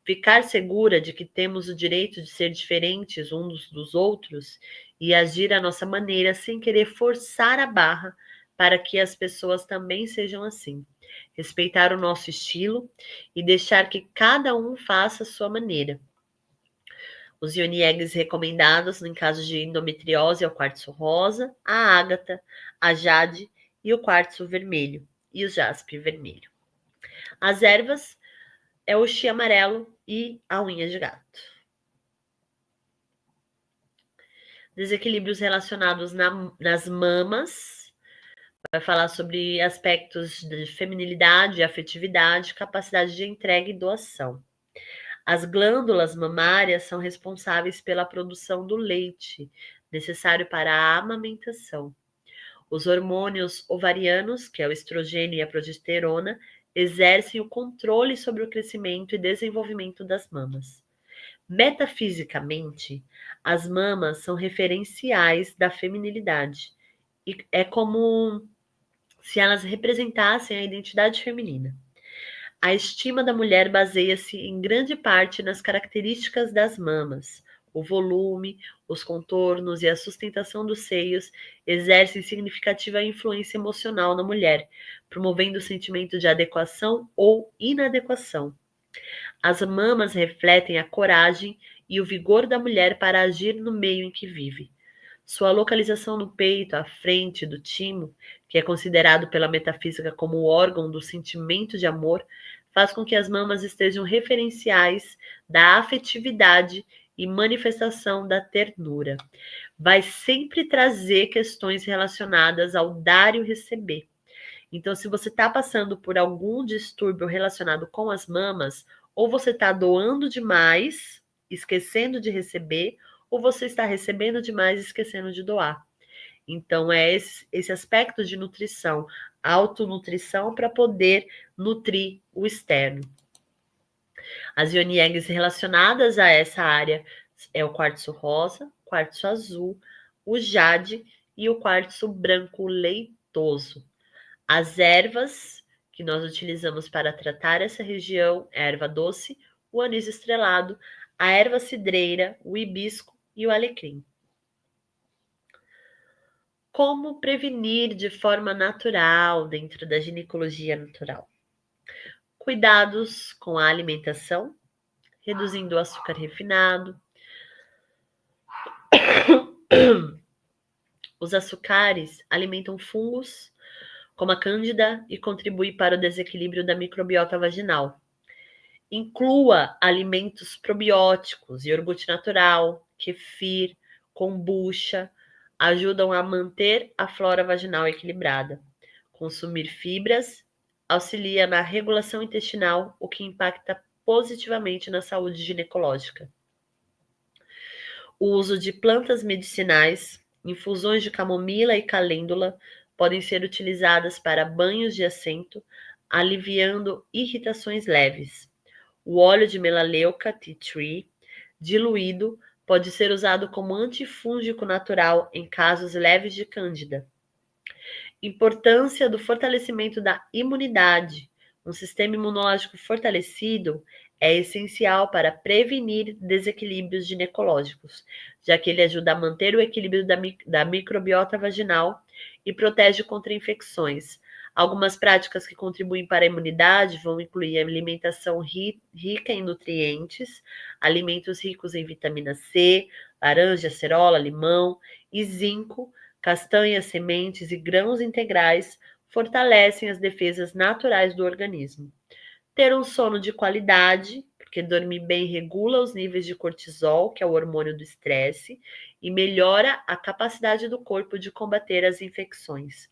[SPEAKER 1] Ficar segura de que temos o direito de ser diferentes uns dos outros e agir à nossa maneira sem querer forçar a barra para que as pessoas também sejam assim. Respeitar o nosso estilo e deixar que cada um faça a sua maneira. Os ioni eggs recomendados em caso de endometriose é o quartzo rosa, a ágata, a jade e o quartzo vermelho e o jaspe vermelho. As ervas é o uxi amarelo e a unha de gato. Desequilíbrios relacionados nas mamas. Vai falar sobre aspectos de feminilidade, afetividade, capacidade de entrega e doação. As glândulas mamárias são responsáveis pela produção do leite, necessário para a amamentação. Os hormônios ovarianos, que é o estrogênio e a progesterona, exercem o controle sobre o crescimento e desenvolvimento das mamas. Metafisicamente, as mamas são referenciais da feminilidade e é como se elas representassem a identidade feminina. A estima da mulher baseia-se em grande parte nas características das mamas. O volume, os contornos e a sustentação dos seios exercem significativa influência emocional na mulher, promovendo o sentimento de adequação ou inadequação. As mamas refletem a coragem e o vigor da mulher para agir no meio em que vive. Sua localização no peito, à frente do timo, que é considerado pela metafísica como o órgão do sentimento de amor, faz com que as mamas estejam referenciais da afetividade e manifestação da ternura. Vai sempre trazer questões relacionadas ao dar e o receber. Então, se você está passando por algum distúrbio relacionado com as mamas, ou você está doando demais, esquecendo de receber, ou você está recebendo demais, esquecendo de doar. Então, é esse aspecto de nutrição, autonutrição, para poder nutrir o externo. As ioni eggs relacionadas a essa área é o quartzo rosa, quartzo azul, o jade e o quartzo branco leitoso. As ervas que nós utilizamos para tratar essa região é a erva doce, o anis estrelado, a erva cidreira, o hibisco e o alecrim. Como prevenir de forma natural dentro da ginecologia natural? Cuidados com a alimentação, reduzindo o açúcar refinado. Os açucares alimentam fungos, como a cândida, e contribui para o desequilíbrio da microbiota vaginal. Inclua alimentos probióticos, iogurte natural, kefir, kombucha, ajudam a manter a flora vaginal equilibrada. Consumir fibras auxilia na regulação intestinal, o que impacta positivamente na saúde ginecológica. O uso de plantas medicinais, infusões de camomila e calêndula podem ser utilizadas para banhos de assento, aliviando irritações leves. O óleo de melaleuca tea tree diluído pode ser usado como antifúngico natural em casos leves de cândida. Importância do fortalecimento da imunidade. Um sistema imunológico fortalecido é essencial para prevenir desequilíbrios ginecológicos, já que ele ajuda a manter o equilíbrio da microbiota vaginal e protege contra infecções. Algumas práticas que contribuem para a imunidade vão incluir alimentação rica em nutrientes, alimentos ricos em vitamina C, laranja, acerola, limão e zinco, castanhas, sementes e grãos integrais fortalecem as defesas naturais do organismo. Ter um sono de qualidade, porque dormir bem regula os níveis de cortisol, que é o hormônio do estresse, e melhora a capacidade do corpo de combater as infecções.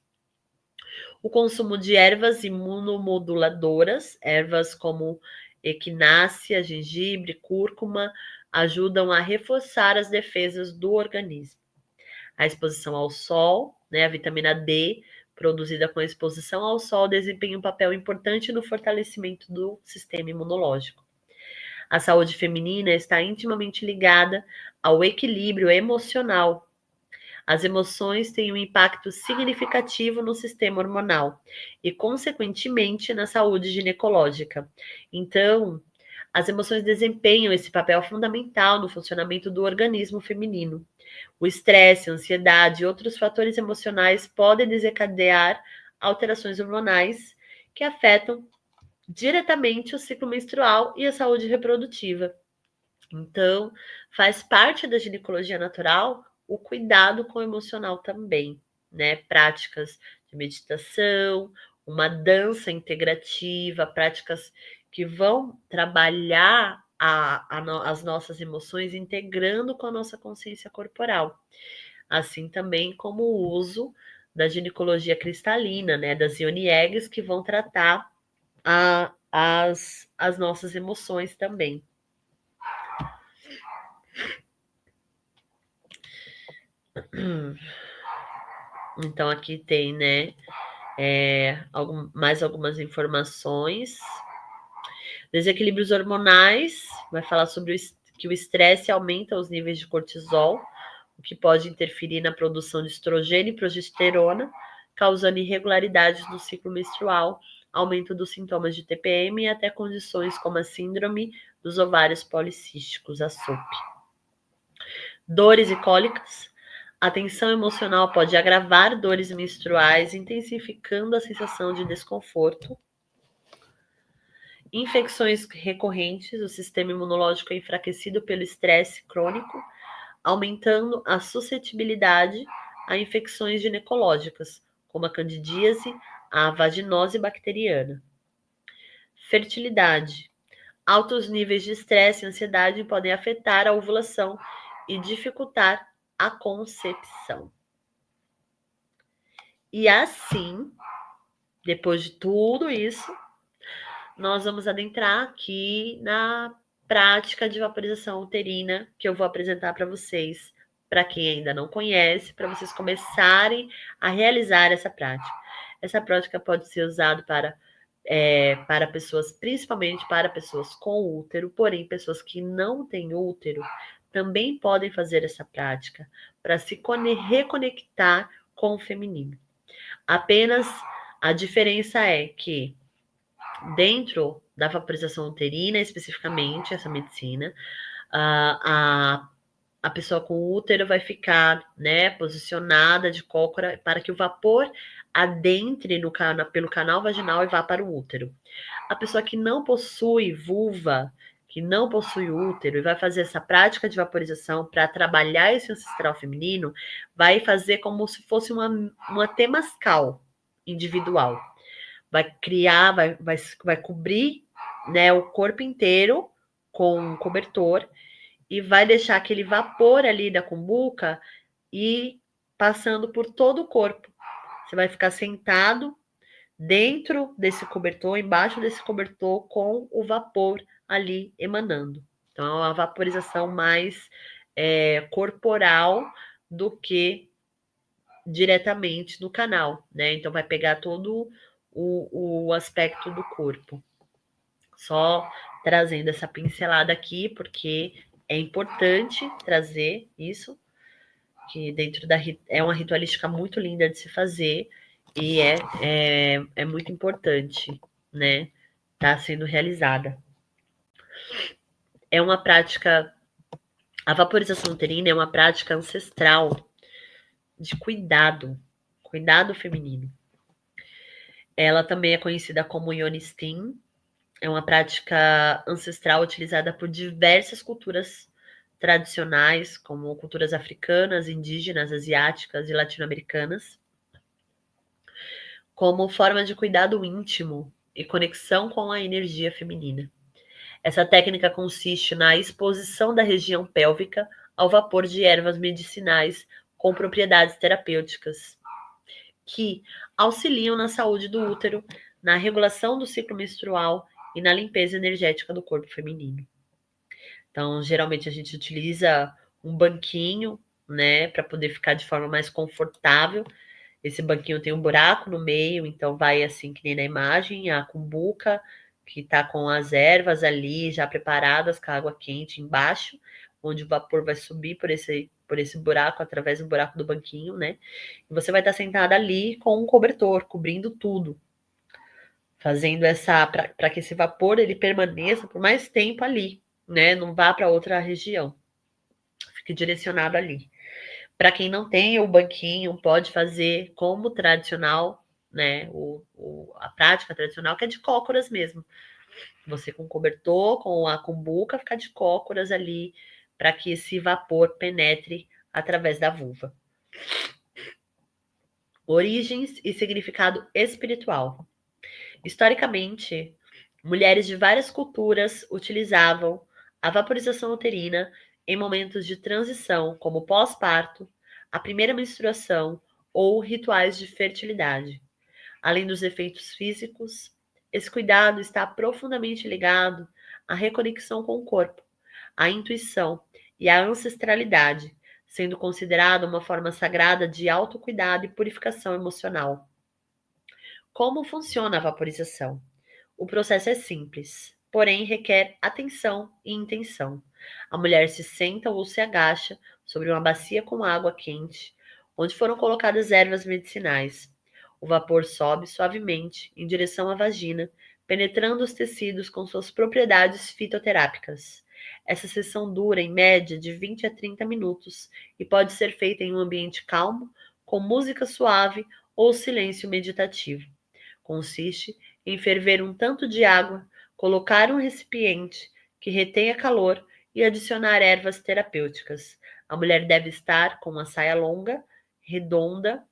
[SPEAKER 1] O consumo de ervas imunomoduladoras, ervas como equinácea, gengibre, cúrcuma, ajudam a reforçar as defesas do organismo. A exposição ao sol, né, a vitamina D, produzida com a exposição ao sol, desempenha um papel importante no fortalecimento do sistema imunológico. A saúde feminina está intimamente ligada ao equilíbrio emocional. As emoções têm um impacto significativo no sistema hormonal e, consequentemente, na saúde ginecológica. Então, as emoções desempenham esse papel fundamental no funcionamento do organismo feminino. O estresse, a ansiedade e outros fatores emocionais podem desencadear alterações hormonais que afetam diretamente o ciclo menstrual e a saúde reprodutiva. Então, faz parte da ginecologia natural o cuidado com o emocional também, né? Práticas de meditação, uma dança integrativa, práticas que vão trabalhar as nossas emoções, integrando com a nossa consciência corporal. Assim também como o uso da ginecologia cristalina, né? Das Yoni Eggs, que vão tratar as nossas emoções também. Então, aqui tem, né, mais algumas informações. Desequilíbrios hormonais, vai falar sobre que o estresse aumenta os níveis de cortisol, o que pode interferir na produção de estrogênio e progesterona, causando irregularidades no ciclo menstrual, aumento dos sintomas de TPM e até condições como a síndrome dos ovários policísticos, a SOP. Dores e cólicas. A tensão emocional pode agravar dores menstruais, intensificando a sensação de desconforto. Infecções recorrentes. O sistema imunológico é enfraquecido pelo estresse crônico, aumentando a suscetibilidade a infecções ginecológicas, como a candidíase, a vaginose bacteriana. Fertilidade. Altos níveis de estresse e ansiedade podem afetar a ovulação e dificultar a concepção. E assim, depois de tudo isso, nós vamos adentrar aqui na prática de vaporização uterina, que eu vou apresentar para vocês, para quem ainda não conhece, para vocês começarem a realizar essa prática. Essa prática pode ser usada para pessoas, principalmente para pessoas com útero, porém, pessoas que não têm útero também podem fazer essa prática para se reconectar com o feminino. Apenas a diferença é que dentro da vaporização uterina, especificamente, essa medicina, a pessoa com útero vai ficar, né, posicionada de cócora para que o vapor adentre pelo canal vaginal e vá para o útero. A pessoa que não possui vulva, que não possui útero e vai fazer essa prática de vaporização para trabalhar esse ancestral feminino, vai fazer como se fosse uma temascal. individual. Vai criar, vai cobrir, né, o corpo inteiro com um cobertor e vai deixar aquele vapor ali da cumbuca e passando por todo o corpo. Você vai ficar sentado dentro desse cobertor, embaixo desse cobertor, com o vapor ali emanando. Então, é uma vaporização mais corporal do que diretamente no canal, né? Então, vai pegar todo o aspecto do corpo. Só trazendo essa pincelada aqui, porque é importante trazer isso, que dentro da é uma ritualística muito linda de se fazer e é muito importante, né? Tá sendo realizada. É uma prática, a vaporização uterina é uma prática ancestral de cuidado feminino. Ela também é conhecida como Yonistin, é uma prática ancestral utilizada por diversas culturas tradicionais, como culturas africanas, indígenas, asiáticas e latino-americanas, como forma de cuidado íntimo e conexão com a energia feminina. Essa técnica consiste na exposição da região pélvica ao vapor de ervas medicinais com propriedades terapêuticas, que auxiliam na saúde do útero, na regulação do ciclo menstrual e na limpeza energética do corpo feminino. Então, geralmente a gente utiliza um banquinho, né, para poder ficar de forma mais confortável. Esse banquinho tem um buraco no meio, então vai assim que nem na imagem, a cumbuca que está com as ervas ali já preparadas, com a água quente embaixo, onde o vapor vai subir por esse buraco, através do buraco do banquinho, né? E você vai estar sentada ali com um cobertor, cobrindo tudo, fazendo essa para que esse vapor ele permaneça por mais tempo ali, né? Não vá para outra região, fique direcionado ali. Para quem não tem o banquinho, pode fazer como tradicional, né? A prática tradicional, que é de cócoras mesmo. Você com cobertor, com a cumbuca, ficar de cócoras ali, para que esse vapor penetre através da vulva. Origens e significado espiritual. Historicamente, mulheres de várias culturas utilizavam a vaporização uterina em momentos de transição, como pós-parto, a primeira menstruação ou rituais de fertilidade. Além dos efeitos físicos, esse cuidado está profundamente ligado à reconexão com o corpo, à intuição e à ancestralidade, sendo considerado uma forma sagrada de autocuidado e purificação emocional. Como funciona a vaporização? O processo é simples, porém requer atenção e intenção. A mulher se senta ou se agacha sobre uma bacia com água quente, onde foram colocadas ervas medicinais. O vapor sobe suavemente em direção à vagina, penetrando os tecidos com suas propriedades fitoterápicas. Essa sessão dura, em média, de 20 a 30 minutos e pode ser feita em um ambiente calmo, com música suave ou silêncio meditativo. Consiste em ferver um tanto de água, colocar um recipiente que retenha calor e adicionar ervas terapêuticas. A mulher deve estar com uma saia longa, redonda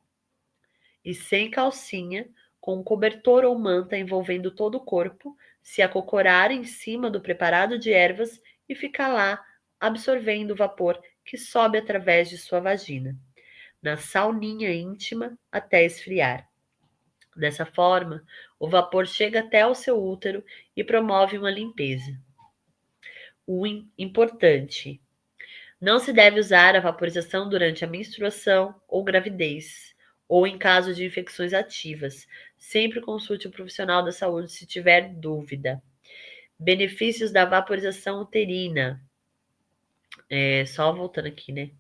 [SPEAKER 1] e sem calcinha, com um cobertor ou manta envolvendo todo o corpo, se acocorar em cima do preparado de ervas e ficar lá absorvendo o vapor que sobe através de sua vagina, na sauninha íntima até esfriar. Dessa forma, o vapor chega até o seu útero e promove uma limpeza. O importante: não se deve usar a vaporização durante a menstruação ou gravidez, ou em caso de infecções ativas. Sempre consulte o profissional da saúde se tiver dúvida. Benefícios da vaporização uterina. Só voltando aqui, né?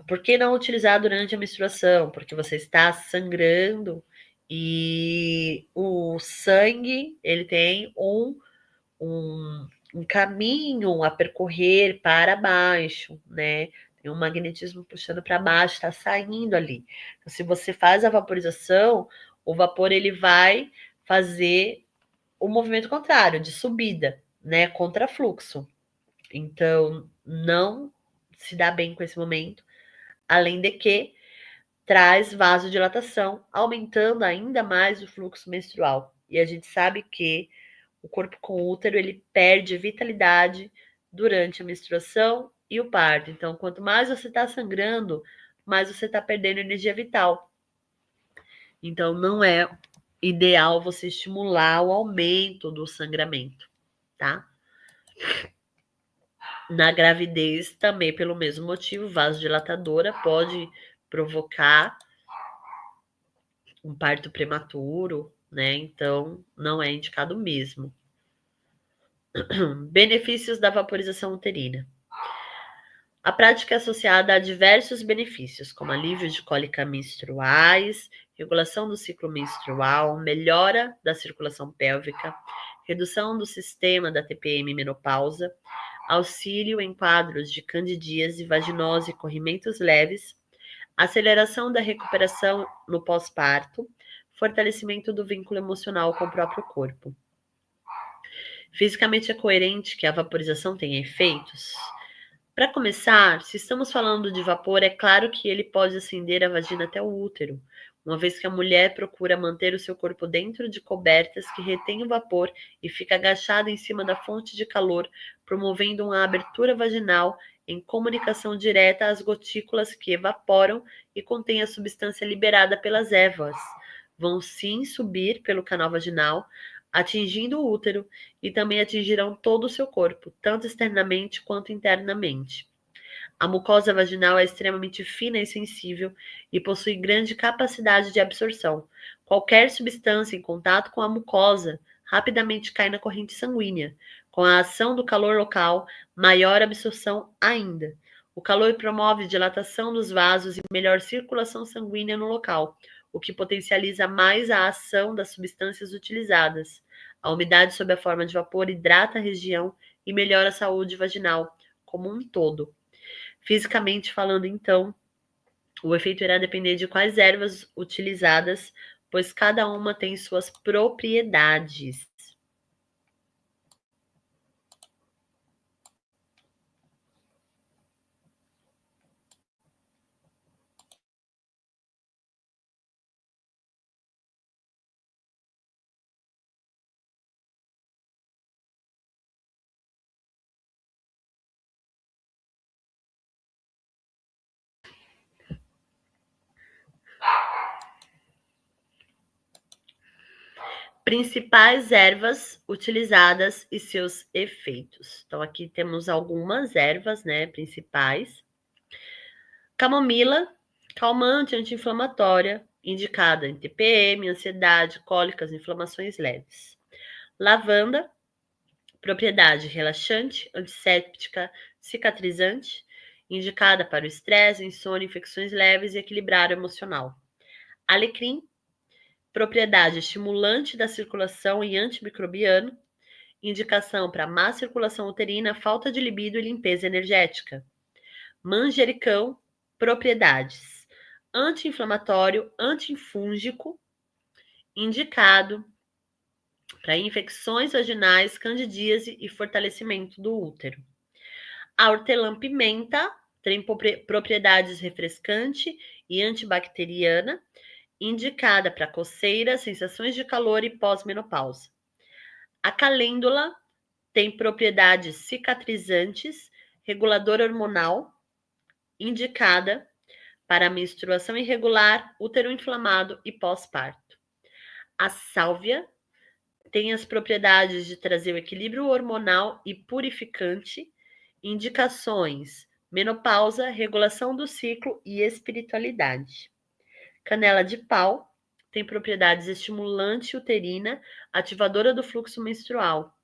[SPEAKER 1] Por que não utilizar durante a menstruação? Porque você está sangrando e o sangue ele tem um caminho a percorrer para baixo, né? Tem um magnetismo puxando para baixo, está saindo ali. Então, se você faz a vaporização, o vapor ele vai fazer o movimento contrário, de subida, né? Contra fluxo. Então, não se dá bem com esse momento. Além de que traz vasodilatação, aumentando ainda mais o fluxo menstrual. E a gente sabe que o corpo com útero, ele perde vitalidade durante a menstruação e o parto. Então, quanto mais você está sangrando, mais você está perdendo energia vital. Então, não é ideal você estimular o aumento do sangramento, tá? Na gravidez, também pelo mesmo motivo, vasodilatadora pode provocar um parto prematuro, né? Então, não é indicado mesmo. Benefícios da vaporização uterina. A prática é associada a diversos benefícios, como alívio de cólicas menstruais, regulação do ciclo menstrual, melhora da circulação pélvica, redução do sistema da TPM e menopausa, auxílio em quadros de candidíase, vaginose e corrimentos leves, aceleração da recuperação no pós-parto, fortalecimento do vínculo emocional com o próprio corpo. Fisicamente é coerente que a vaporização tenha efeitos? Para começar, se estamos falando de vapor, é claro que ele pode acender a vagina até o útero, uma vez que a mulher procura manter o seu corpo dentro de cobertas que retêm o vapor e fica agachada em cima da fonte de calor, promovendo uma abertura vaginal em comunicação direta às gotículas que evaporam e contêm a substância liberada pelas évas. Vão sim subir pelo canal vaginal, atingindo o útero, e também atingirão todo o seu corpo, tanto externamente quanto internamente. A mucosa vaginal é extremamente fina e sensível e possui grande capacidade de absorção. Qualquer substância em contato com a mucosa rapidamente cai na corrente sanguínea. Com a ação do calor local, maior absorção ainda. O calor promove dilatação dos vasos e melhor circulação sanguínea no local, o que potencializa mais a ação das substâncias utilizadas. A umidade sob a forma de vapor hidrata a região e melhora a saúde vaginal como um todo. Fisicamente falando, então, o efeito irá depender de quais ervas utilizadas, pois cada uma tem suas propriedades. Principais ervas utilizadas e seus efeitos. Então, aqui temos algumas ervas, né, principais. Camomila, calmante, anti-inflamatória, indicada em TPM, ansiedade, cólicas, inflamações leves. Lavanda, propriedade relaxante, antisséptica, cicatrizante, indicada para o estresse, insônia, infecções leves e equilibrar o emocional. Alecrim, propriedade estimulante da circulação e antimicrobiano, indicação para má circulação uterina, falta de libido e limpeza energética. Manjericão, propriedades anti-inflamatório, antifúngico, indicado para infecções vaginais, candidíase e fortalecimento do útero. A hortelã-pimenta tem propriedades refrescante e antibacteriana, indicada para coceira, sensações de calor e pós-menopausa. A calêndula tem propriedades cicatrizantes, reguladora hormonal, indicada para menstruação irregular, útero inflamado e pós-parto. A sálvia tem as propriedades de trazer o equilíbrio hormonal e purificante, indicações: menopausa, regulação do ciclo e espiritualidade. Canela de pau tem propriedades estimulante uterina, ativadora do fluxo menstrual,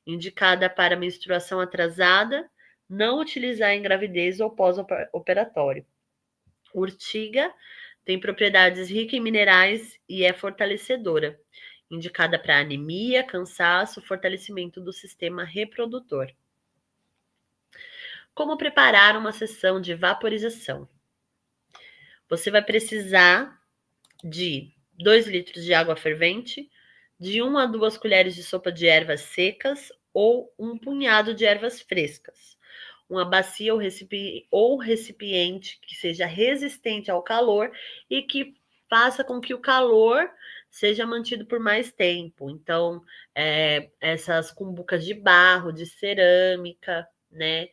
[SPEAKER 1] indicada para menstruação atrasada, não utilizar em gravidez ou pós-operatório. Urtiga tem propriedades ricas em minerais e é fortalecedora, indicada para anemia, cansaço, fortalecimento do sistema reprodutor. Como preparar uma sessão de vaporização? Você vai precisar de 2 litros de água fervente, de 1 a 2 colheres de sopa de ervas secas ou um punhado de ervas frescas, uma bacia ou recipiente que seja resistente ao calor e que faça com que o calor seja mantido por mais tempo. Então, essas cumbucas de barro, de cerâmica, né,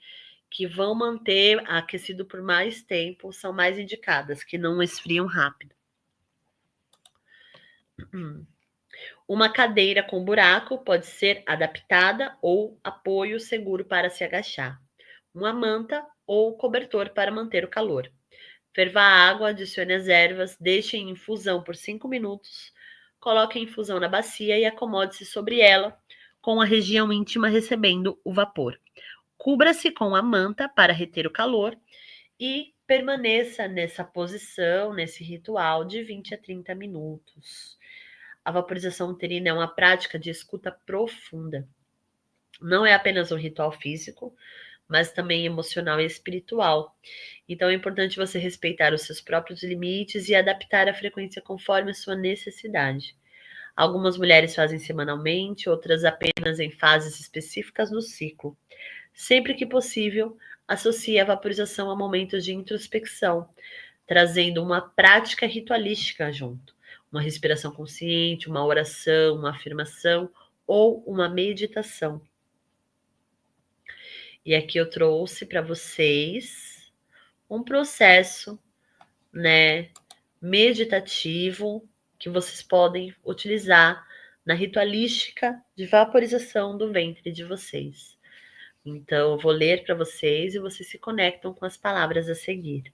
[SPEAKER 1] que vão manter aquecido por mais tempo, são mais indicadas, que não esfriam rápido. Uma cadeira com buraco pode ser adaptada ou apoio seguro para se agachar. Uma manta ou cobertor para manter o calor. Ferva a água, adicione as ervas, deixe em infusão por 5 minutos, coloque a infusão na bacia e acomode-se sobre ela, com a região íntima recebendo o vapor. Cubra-se com a manta para reter o calor e permaneça nessa posição, nesse ritual de 20 a 30 minutos. A vaporização uterina é uma prática de escuta profunda. Não é apenas um ritual físico, mas também emocional e espiritual. Então é importante você respeitar os seus próprios limites e adaptar a frequência conforme a sua necessidade. Algumas mulheres fazem semanalmente, outras apenas em fases específicas do ciclo. Sempre que possível, associe a vaporização a momentos de introspecção, trazendo uma prática ritualística junto. Uma respiração consciente, uma oração, uma afirmação ou uma meditação. E aqui eu trouxe para vocês um processo, né, meditativo que vocês podem utilizar na ritualística de vaporização do ventre de vocês. Então, eu vou ler para vocês e vocês se conectam com as palavras a seguir.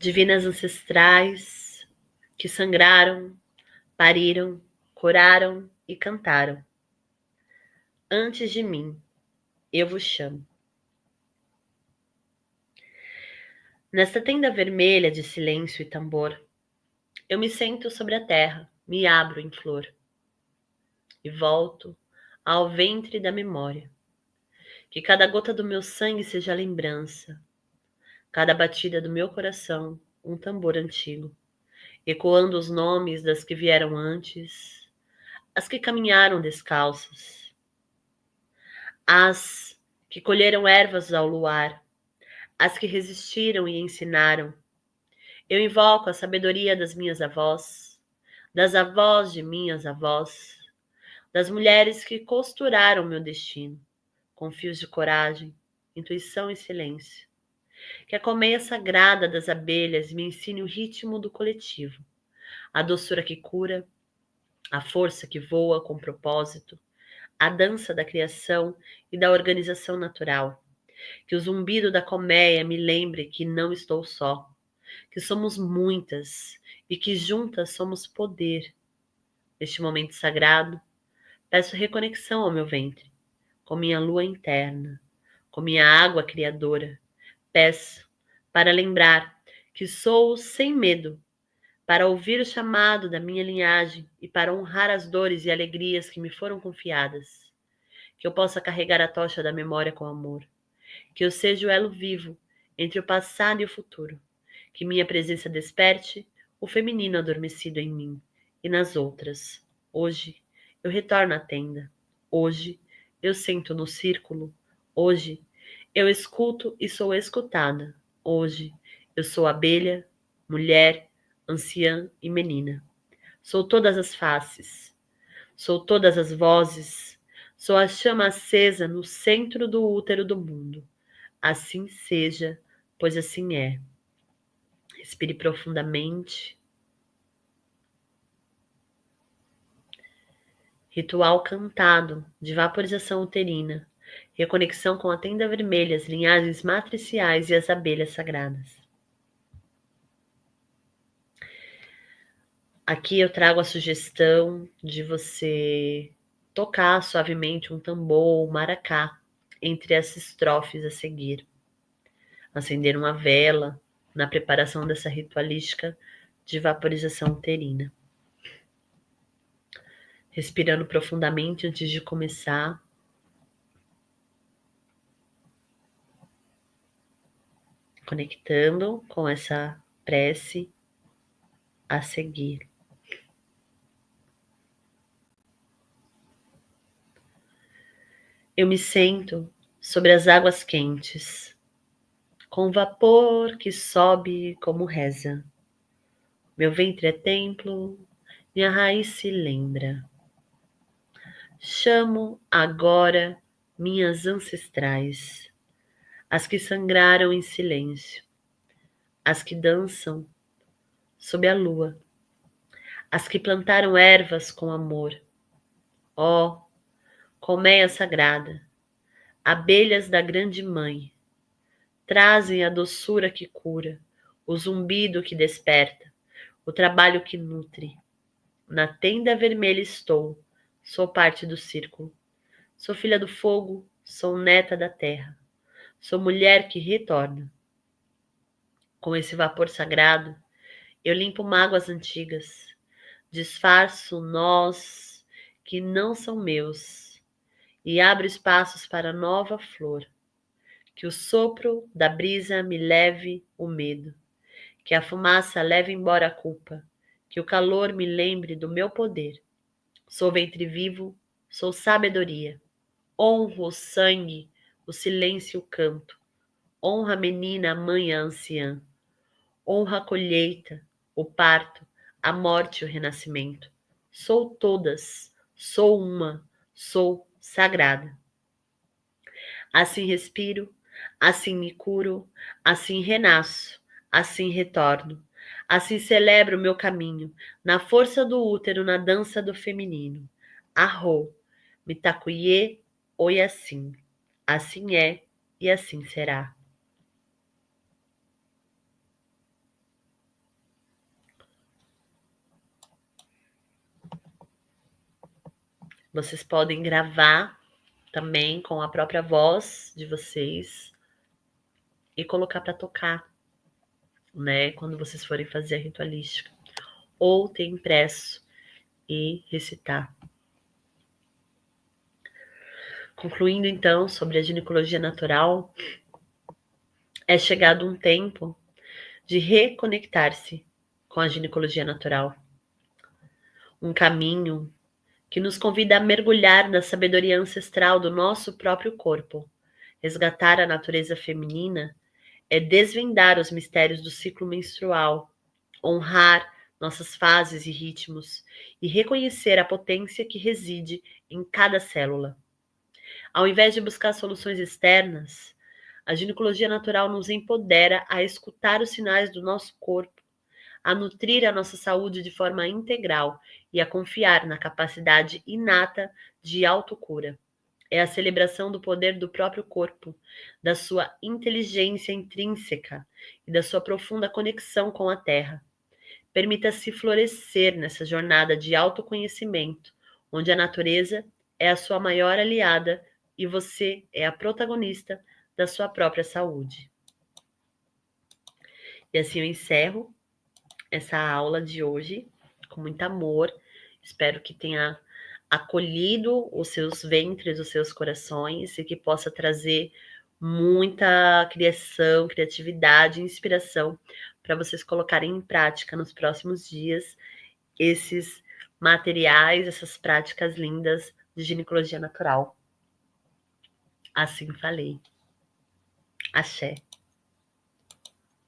[SPEAKER 1] Divinas ancestrais que sangraram, pariram, curaram e cantaram. Antes de mim, eu vos chamo. Nesta tenda vermelha de silêncio e tambor, eu me sento sobre a terra, me abro em flor e volto ao ventre da memória. Que cada gota do meu sangue seja lembrança, cada batida do meu coração um tambor antigo, ecoando os nomes das que vieram antes, as que caminharam descalças, as que colheram ervas ao luar, as que resistiram e ensinaram. Eu invoco a sabedoria das minhas avós, das avós de minhas avós, das mulheres que costuraram meu destino, com fios de coragem, intuição e silêncio. Que a colmeia sagrada das abelhas me ensine o ritmo do coletivo, a doçura que cura, a força que voa com propósito, a dança da criação e da organização natural. Que o zumbido da colmeia me lembre que não estou só, que somos muitas e que juntas somos poder. Neste momento sagrado, peço reconexão ao meu ventre, com minha lua interna, com minha água criadora. Peço para lembrar que sou sem medo, para ouvir o chamado da minha linhagem e para honrar as dores e alegrias que me foram confiadas. Que eu possa carregar a tocha da memória com amor. Que eu seja o elo vivo entre o passado e o futuro. Que minha presença desperte o feminino adormecido em mim e nas outras. Hoje eu retorno à tenda. Hoje eu sento no círculo. Hoje eu escuto e sou escutada. Hoje eu sou abelha, mulher, anciã e menina. Sou todas as faces. Sou todas as vozes. Sou a chama acesa no centro do útero do mundo. Assim seja, pois assim é. Respire profundamente. Ritual cantado de vaporização uterina. Reconexão com a tenda vermelha, as linhagens matriciais e as abelhas sagradas. Aqui eu trago a sugestão de você tocar suavemente um tambor ou maracá entre as estrofes a seguir. Acender uma vela na preparação dessa ritualística de vaporização uterina. Respirando profundamente antes de começar. Conectando com essa prece a seguir. Eu me sento sobre as águas quentes, com vapor que sobe como reza. Meu ventre é templo, minha raiz se lembra. Chamo agora minhas ancestrais, as que sangraram em silêncio, as que dançam sob a lua, as que plantaram ervas com amor. Ó, colmeia sagrada, abelhas da grande mãe, trazem a doçura que cura, o zumbido que desperta, o trabalho que nutre. Na tenda vermelha estou, sou parte do círculo. Sou filha do fogo, sou neta da terra. Sou mulher que retorna. Com esse vapor sagrado, eu limpo mágoas antigas, disfarço nós que não são meus e abro espaços para nova flor. Que o sopro da brisa me leve o medo, que a fumaça leve embora a culpa, que o calor me lembre do meu poder. Sou ventre vivo, sou sabedoria. Honro o sangue, o silêncio e o canto. Honra a menina, a mãe, a anciã. Honra a colheita, o parto, a morte e o renascimento. Sou todas, sou uma, sou sagrada. Assim respiro, assim me curo, assim renasço, assim retorno. Assim celebro o meu caminho, na força do útero, na dança do feminino. Arro, Mitakuye, Oiasin. Assim é e assim será. Vocês podem gravar também com a própria voz de vocês e colocar para tocar, né? Quando vocês forem fazer a ritualística. Ou ter impresso e recitar. Concluindo então sobre a ginecologia natural, é chegado um tempo de reconectar-se com a ginecologia natural. Um caminho que nos convida a mergulhar na sabedoria ancestral do nosso próprio corpo. Resgatar a natureza feminina é desvendar os mistérios do ciclo menstrual, honrar nossas fases e ritmos e reconhecer a potência que reside em cada célula. Ao invés de buscar soluções externas, a ginecologia natural nos empodera a escutar os sinais do nosso corpo, a nutrir a nossa saúde de forma integral e a confiar na capacidade inata de autocura. É a celebração do poder do próprio corpo, da sua inteligência intrínseca e da sua profunda conexão com a Terra. Permita-se florescer nessa jornada de autoconhecimento, onde a natureza é a sua maior aliada e você é a protagonista da sua própria saúde. E assim eu encerro essa aula de hoje com muito amor. Espero que tenha acolhido os seus ventres, os seus corações e que possa trazer muita criação, criatividade, inspiração para vocês colocarem em prática nos próximos dias esses materiais, essas práticas lindas de ginecologia natural. Assim falei. Axé.